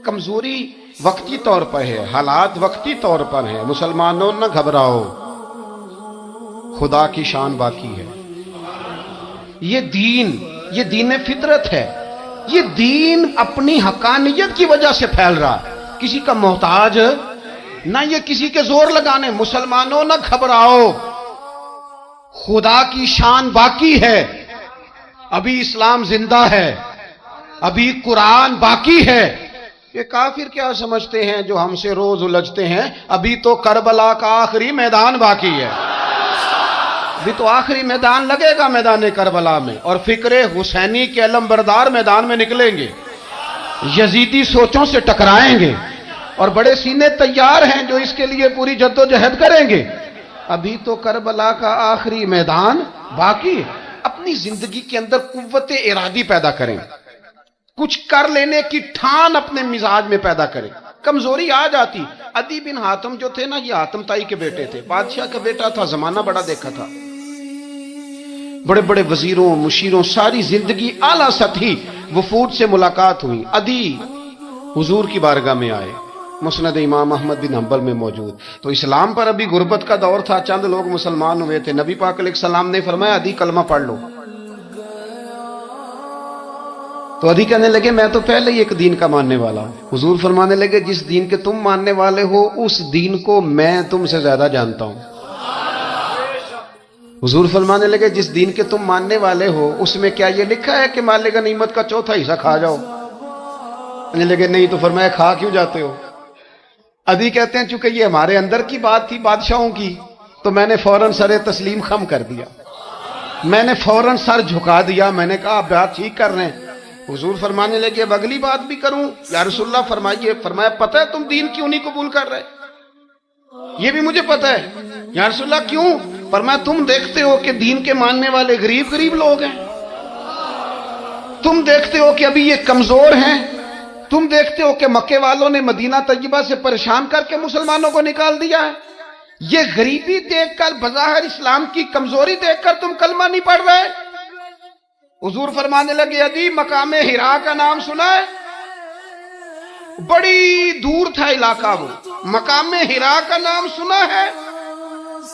کمزوری وقتی طور پر ہے، حالات وقتی طور پر ہیں، مسلمانوں نہ گھبراؤ، خدا کی شان باقی ہے۔ یہ دین فطرت ہے، یہ دین اپنی حقانیت کی وجہ سے پھیل رہا ہے، کسی کا محتاج نہ یہ کسی کے زور لگانے۔ مسلمانوں نہ گھبراؤ، خدا کی شان باقی ہے، ابھی اسلام زندہ ہے، ابھی قرآن باقی ہے۔ یہ کافر کیا سمجھتے ہیں جو ہم سے روز الجھتے ہیں، ابھی تو کربلا کا آخری میدان باقی ہے، ابھی تو آخری میدان لگے گا میدان کربلا میں، اور فکر حسینی کے علم بردار میدان میں نکلیں گے، یزیدی سوچوں سے ٹکرائیں گے، اور بڑے سینے تیار ہیں جو اس کے لیے پوری جدوجہد کریں گے۔ ابھی تو کربلا کا آخری میدان باقی ہے۔ اپنی زندگی کے اندر قوت ارادی پیدا کریں، کچھ کر لینے کی ٹھان اپنے مزاج میں پیدا کریں۔ کمزوری آ جاتی، عدی بن حاتم جو تھے نا، یہ حاتم تائی کے بیٹے تھے، بادشاہ کا بیٹا تھا، زمانہ بڑا دیکھا تھا، بڑے بڑے وزیروں مشیروں، ساری زندگی اعلیٰ سطحی وفود سے ملاقات ہوئی۔ عدی حضور کی بارگاہ میں آئے، مسند امام احمد بن حنبل میں موجود. تو اسلام پر ابھی غربت کا دور تھا، چند لوگ مسلمان ہوئے تھے. نبی پاک علیہ السلام نے فرمایا عدی کلمہ پڑھ لو. تو عدی کہنے لگے میں تو پہلے ہی ایک دین کا ماننے والا ہوں. حضور فرمانے لگے جس دین کے تم ماننے والے ہو اس دین کو میں تم سے زیادہ جانتا ہوں. حضور فرمانے لگے جس دین کے تم ماننے والے ہو اس میں کیا یہ لکھا ہے کہ مال غنیمت کا چوتھا حصہ کھا جاؤ؟ کہنے لگے نہیں. تو فرمایا کھا کیوں جاتے ہو؟ عدی کہتے ہیں چونکہ یہ ہمارے اندر کی بات تھی بادشاہوں کی، تو میں نے فوراً سر تسلیم خم کر دیا، میں نے فوراً سر جھکا دیا. میں نے کہا آپ بات ٹھیک کر رہے ہیں. حضور فرمانے لگے اب اگلی بات بھی کروں یا رسول اللہ فرمائیے. فرمایا پتہ ہے تم دین کیوں نہیں قبول کر رہے؟ یہ بھی مجھے پتہ ہے. یا رسول اللہ کیوں؟ فرمایا تم دیکھتے ہو کہ دین کے ماننے والے غریب غریب لوگ ہیں، تم دیکھتے ہو کہ ابھی یہ کمزور ہیں، تم دیکھتے ہو کہ مکے والوں نے مدینہ طیبہ سے پریشان کر کے مسلمانوں کو نکال دیا ہے. یہ غریبی دیکھ کر بظاہر اسلام کی کمزوری دیکھ کر تم کلمہ نہیں پڑھ رہے. حضور فرمانے لگے عدی مقام حرا کا نام سنا ہے؟ بڑی دور تھا علاقہ، وہ مقام حرا کا نام سنا ہے؟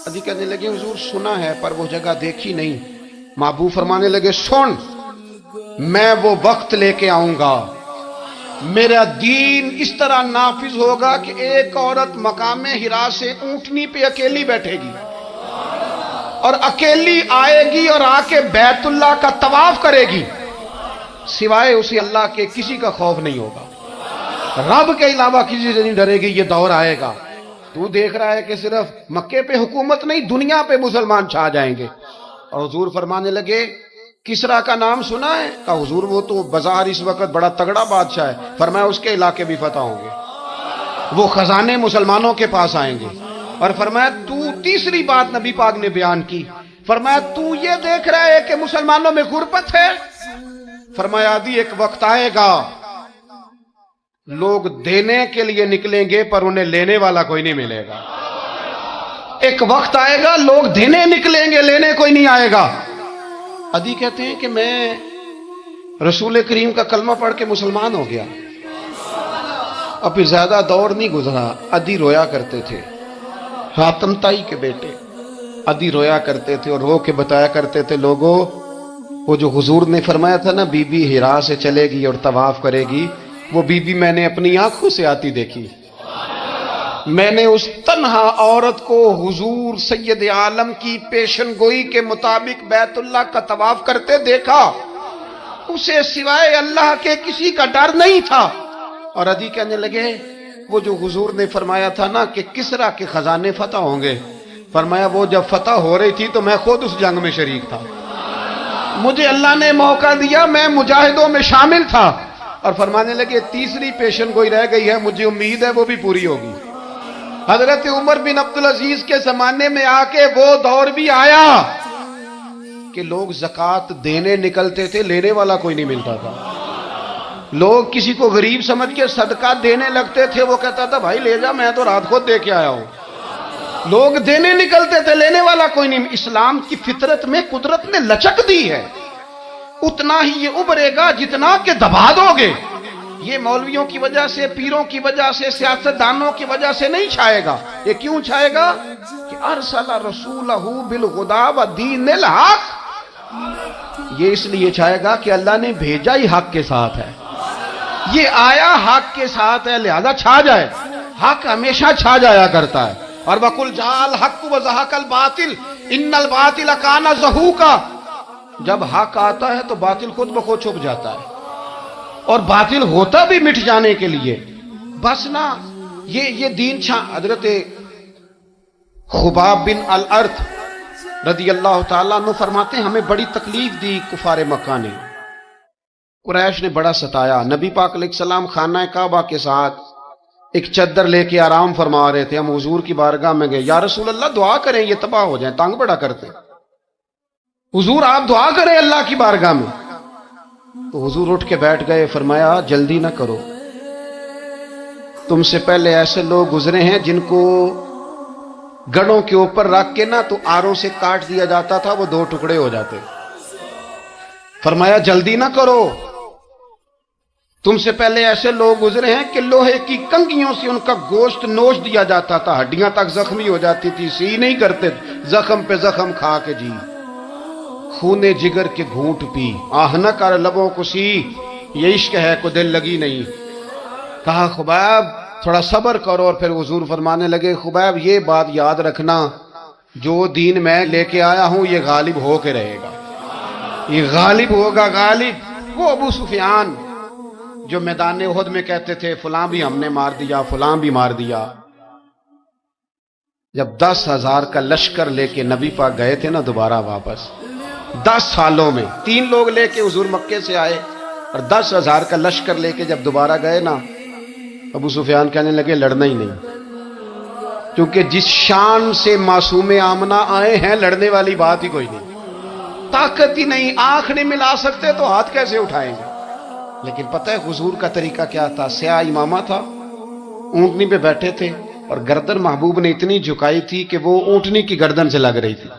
عدی کہنے لگے حضور سنا ہے پر وہ جگہ دیکھی نہیں. محبوب فرمانے لگے سن، میں وہ وقت لے کے آؤں گا، میرا دین اس طرح نافذ ہوگا کہ ایک عورت مقام حرا سے اونٹنی پہ اکیلی بیٹھے گی اور اکیلی آئے گی اور آ کے بیت اللہ کا طواف کرے گی، سوائے اسے اللہ کے کسی کا خوف نہیں ہوگا، رب کے علاوہ کسی سے نہیں ڈرے گی. یہ دور آئے گا. تو دیکھ رہا ہے کہ صرف مکے پہ حکومت نہیں دنیا پہ مسلمان چھا جائیں گے. اور حضور فرمانے لگے کسرا کا نام سنا ہے؟ کہا حضور وہ تو بظاہر اس وقت بڑا تگڑا بادشاہ ہے. فرمایا اس کے علاقے بھی فتح ہوں گے، وہ خزانے مسلمانوں کے پاس آئیں گے. اور فرمایا تو تیسری بات نبی پاک نے بیان کی، فرمایا تو یہ دیکھ رہا ہے کہ مسلمانوں میں غربت ہے؟ فرمایا عدی ایک وقت آئے گا لوگ دینے کے لیے نکلیں گے پر انہیں لینے والا کوئی نہیں ملے گا. ایک وقت آئے گا لوگ دینے نکلیں گے لینے کوئی نہیں آئے گا. عدی کہتے ہیں کہ میں رسول کریم کا کلمہ پڑھ کے مسلمان ہو گیا. اب پھر زیادہ دور نہیں گزرا، عدی رویا کرتے تھے. حاتم تائی کے بیٹے عدی رویا کرتے تھے اور رو کے بتایا کرتے تھے لوگوں وہ جو حضور نے فرمایا تھا نا بی بی حرا سے چلے گی اور طواف کرے گی، وہ بی بی میں نے اپنی آنکھوں سے آتی دیکھی. میں نے اس تنہا عورت کو حضور سید عالم کی پیشن گوئی کے مطابق بیت اللہ کا طواف کرتے دیکھا، اسے سوائے اللہ کے کسی کا ڈر نہیں تھا. اور عدی کہنے لگے وہ جو حضور نے فرمایا تھا نا کہ کسرا کے خزانے فتح ہوں گے، فرمایا وہ جب فتح ہو رہی تھی تو میں خود اس جنگ میں شریک تھا، مجھے اللہ نے موقع دیا، میں مجاہدوں میں شامل تھا. اور فرمانے لگے تیسری پیشن گوئی رہ گئی ہے، مجھے امید ہے وہ بھی پوری ہوگی. حضرت عمر بن عبدالعزیز کے زمانے میں آ کے وہ دور بھی آیا کہ لوگ زکوٰۃ دینے نکلتے تھے، لینے والا کوئی نہیں ملتا تھا. لوگ کسی کو غریب سمجھ کے صدقہ دینے لگتے تھے، وہ کہتا تھا بھائی لے جا، میں تو رات خود دے کے آیا ہوں. لوگ دینے نکلتے تھے، لینے والا کوئی نہیں. اسلام کی فطرت میں قدرت نے لچک دی ہے، اتنا ہی یہ ابھرے گا جتنا کہ دبا دو گے. یہ مولویوں کی وجہ سے، پیروں کی وجہ سے، سیاستدانوں کی وجہ سے نہیں چھائے گا. یہ کیوں چھائے گا کہ ارسل رسولہ بالہدی ودین الحق. یہ اس لیے چھائے گا کہ اللہ نے بھیجا ہی حق کے ساتھ ہے، یہ آیا حق کے ساتھ ہے، لہذا چھا جائے. حق ہمیشہ چھا جایا کرتا ہے. اور وَقُلْ جَاءَ الْحَقُّ وَزَهَقَ الْبَاطِلُ إِنَّ الْبَاطِلَ كَانَ زَهُوقًا. جب حق آتا ہے تو باطل خود بخود چھپ جاتا ہے، اور باطل ہوتا بھی مٹ جانے کے لیے. بس نا یہ دین حضرت خباب بن الارت رضی اللہ تعالیٰ عنہ فرماتے ہیں ہمیں بڑی تکلیف دی کفار مکہ نے، قریش نے بڑا ستایا. نبی پاک علیہ السلام خانہ کعبہ کے ساتھ ایک چادر لے کے آرام فرما رہے تھے. ہم حضور کی بارگاہ میں گئے، یا رسول اللہ دعا کریں یہ تباہ ہو جائیں، تنگ بڑا کرتے. حضور آپ دعا کریں اللہ کی بارگاہ میں. تو حضور اٹھ کے بیٹھ گئے، فرمایا جلدی نہ کرو، تم سے پہلے ایسے لوگ گزرے ہیں جن کو گڑوں کے اوپر رکھ کے نا تو آروں سے کاٹ دیا جاتا تھا، وہ 2 ٹکڑے ہو جاتے. فرمایا جلدی نہ کرو، تم سے پہلے ایسے لوگ گزرے ہیں کہ لوہے کی کنگھیوں سے ان کا گوشت نوچ دیا جاتا تھا، ہڈیاں تک زخمی ہو جاتی تھی، سی نہیں کرتے، زخم پہ زخم کھا کے جی، خونے جگر کے گھونٹ پی، آہ نہ کر لبوں کو سی، یہ عشق ہے کو دل لگی نہیں۔ کہا خبیب تھوڑا صبر کرو، اور پھر حضور فرمانے لگے خبیب یہ بات یاد رکھنا، جو دین میں لے کے آیا ہوں یہ غالب ہو کے رہے گا، یہ غالب ہوگا، غالب۔ وہ ابو سفیان جو میدان احد میں کہتے تھے فلاں بھی ہم نے مار دیا، فلاں بھی مار دیا، جب 10,000 کا لشکر لے کے نبی پاک گئے تھے نا دوبارہ واپس، 10 سالوں میں 3 لوگ لے کے حضور مکے سے آئے اور 10,000 کا لشکر لے کے جب دوبارہ گئے نا، ابو سفیان کہنے لگے لڑنا ہی نہیں، کیونکہ جس شان سے معصوم آمنہ آئے ہیں لڑنے والی بات ہی کوئی نہیں، طاقت ہی نہیں، آنکھ نہیں ملا سکتے تو ہاتھ کیسے اٹھائیں گے۔ لیکن پتہ ہے حضور کا طریقہ کیا تھا؟ سیاہ امامہ تھا، اونٹنی پہ بیٹھے تھے اور گردن محبوب نے اتنی جھکائی تھی کہ وہ اونٹنی کی گردن سے لگ رہی تھی،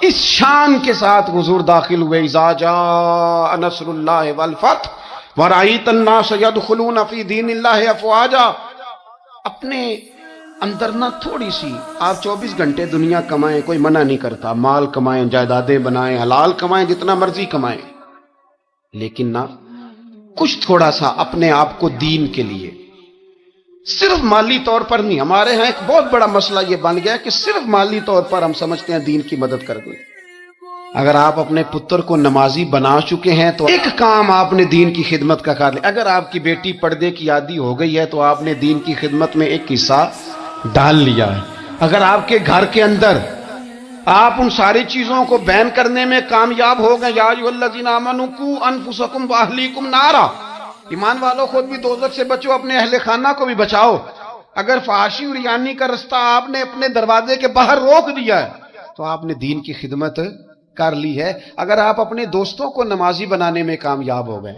اس شان کے ساتھ حضور داخل ہوئے۔ اذا جاء نصر اللہ والفتح ورأیت الناس يدخلون فی دین اللہ افواجا۔ اپنے اندر نہ تھوڑی سی، آپ 24 گھنٹے دنیا کمائیں، کوئی منع نہیں کرتا، مال کمائیں، جائیدادیں بنائیں، حلال کمائیں، جتنا مرضی کمائیں، لیکن نہ کچھ تھوڑا سا اپنے آپ کو دین کے لیے، صرف مالی طور پر نہیں۔ ہمارے ہاں ایک بہت بڑا مسئلہ یہ بن گیا کہ صرف مالی طور پر ہم سمجھتے ہیں دین کی مدد کر دیں۔ اگر آپ اپنے پتر کو نمازی بنا چکے ہیں تو ایک کام آپ نے دین کی خدمت کا کر لیا۔ اگر آپ کی بیٹی پردے کی عادی ہو گئی ہے تو آپ نے دین کی خدمت میں ایک حصہ ڈال لیا ہے۔ اگر آپ کے گھر کے اندر آپ ان ساری چیزوں کو بین کرنے میں کامیاب ہو گئے، یا ایھا الذین آمنوا قوا انفسکم واہلیکم نارا، ایمان والو خود بھی دوزخ سے بچو، اپنے اہل خانہ کو بھی بچاؤ۔ اگر فحاشی اور ریانی کا رستہ آپ نے اپنے دروازے کے باہر روک دیا ہے تو آپ نے دین کی خدمت کر لی ہے۔ اگر آپ اپنے دوستوں کو نمازی بنانے میں کامیاب ہو گئے،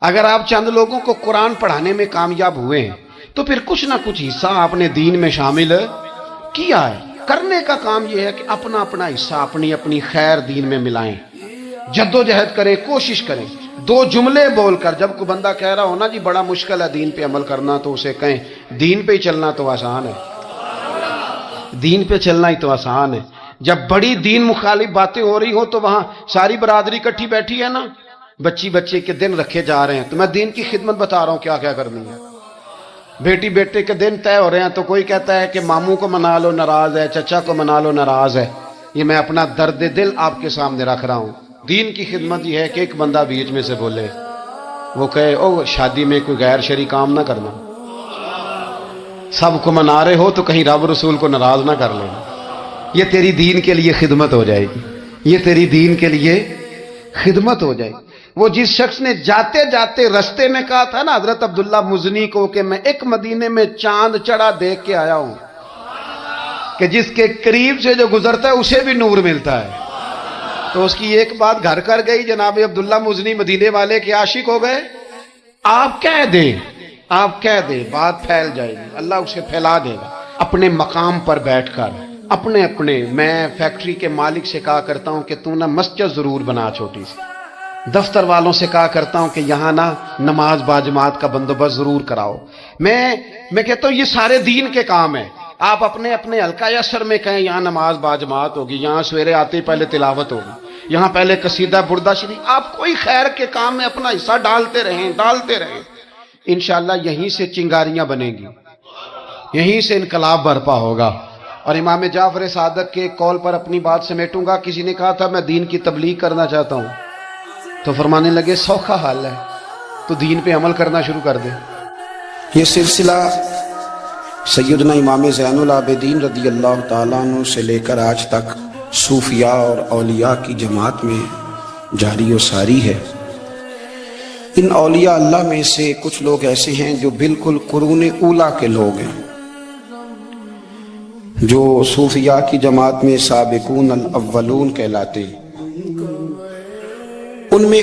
اگر آپ چند لوگوں کو قرآن پڑھانے میں کامیاب ہوئے ہیں تو پھر کچھ نہ کچھ حصہ آپ نے دین میں شامل کیا ہے۔ کرنے کا کام یہ ہے کہ اپنا اپنا حصہ اپنی اپنی خیر دین میں ملائیں، جدوجہد کریں، کوشش کریں۔ 2 جملے بول کر، جب کوئی بندہ کہہ رہا ہو نا جی بڑا مشکل ہے دین پہ عمل کرنا، تو اسے کہیں دین پہ ہی چلنا تو آسان ہے، دین پہ چلنا ہی تو آسان ہے۔ جب بڑی دین مخالف باتیں ہو رہی ہوں تو وہاں ساری برادری کٹھی بیٹھی ہے نا، بچے کے دن رکھے جا رہے ہیں، تو میں دین کی خدمت بتا رہا ہوں کیا کیا کرنی ہے۔ بیٹے کے دن طے ہو رہے ہیں تو کوئی کہتا ہے کہ ماموں کو منا لو ناراض ہے، چچا کو منا لو ناراض ہے۔ یہ میں اپنا درد دل آپ کے سامنے رکھ رہا ہوں۔ دین کی خدمت یہ ہے کہ ایک بندہ بیچ میں سے بولے، وہ کہے او شادی میں کوئی غیر شرعی کام نہ کرنا، سب کو منا رہے ہو تو کہیں رب رسول کو ناراض نہ کر لینا۔ یہ تیری دین کے لیے خدمت ہو جائے گی، یہ تیری دین کے لیے خدمت ہو جائے گی۔ وہ جس شخص نے جاتے جاتے رستے میں کہا تھا نا حضرت عبداللہ مزنی کو کہ میں ایک مدینے میں چاند چڑھا دیکھ کے آیا ہوں کہ جس کے قریب سے جو گزرتا ہے اسے بھی نور ملتا ہے، تو اس کی ایک بات گھر کر گئی، جناب عبداللہ مزنی مدینے والے کے عاشق ہو گئے۔ آپ کہہ دیں بات پھیل جائے گی، اللہ اسے پھیلا دے گا۔ اپنے مقام پر بیٹھ کر اپنے میں فیکٹری کے مالک سے کہا کرتا ہوں کہ تو نہ مسجد ضرور بنا چھوٹی سی، دفتر والوں سے کہا کرتا ہوں کہ یہاں نہ نماز باجماعت کا بندوبست ضرور کراؤ۔ میں کہتا ہوں یہ سارے دین کے کام ہیں۔ آپ اپنے حلقہ اثر میں کہیں یہاں نماز باجماعت ہوگی، یہاں سویرے آتے ہی پہلے تلاوت ہوگی، یہاں پہلے قصیدہ بردہ شریف، آپ کوئی خیر کے کام میں اپنا حصہ ڈالتے رہیں، انشاءاللہ یہیں سے چنگاریاں بنیں گی، یہیں سے انقلاب برپا ہوگا۔ اور امام جعفر صادق کے قول پر اپنی بات سمیٹوں گا۔ کسی نے کہا تھا میں دین کی تبلیغ کرنا چاہتا ہوں، تو فرمانے لگے سوکھا حال ہے، تو دین پہ عمل کرنا شروع کر دے۔ یہ سلسلہ سیدنا امام زین العابدین رضی اللہ تعالیٰ عنہ سے لے کر آج تک صوفیاء اور اولیاء کی جماعت میں جاری و ساری ہے۔ ان اولیاء اللہ میں سے کچھ لوگ ایسے ہیں جو بالکل قرون اولیٰ کے لوگ ہیں، جو صوفیاء کی جماعت میں سابقون الاولون کہلاتے ہیں۔ ان میں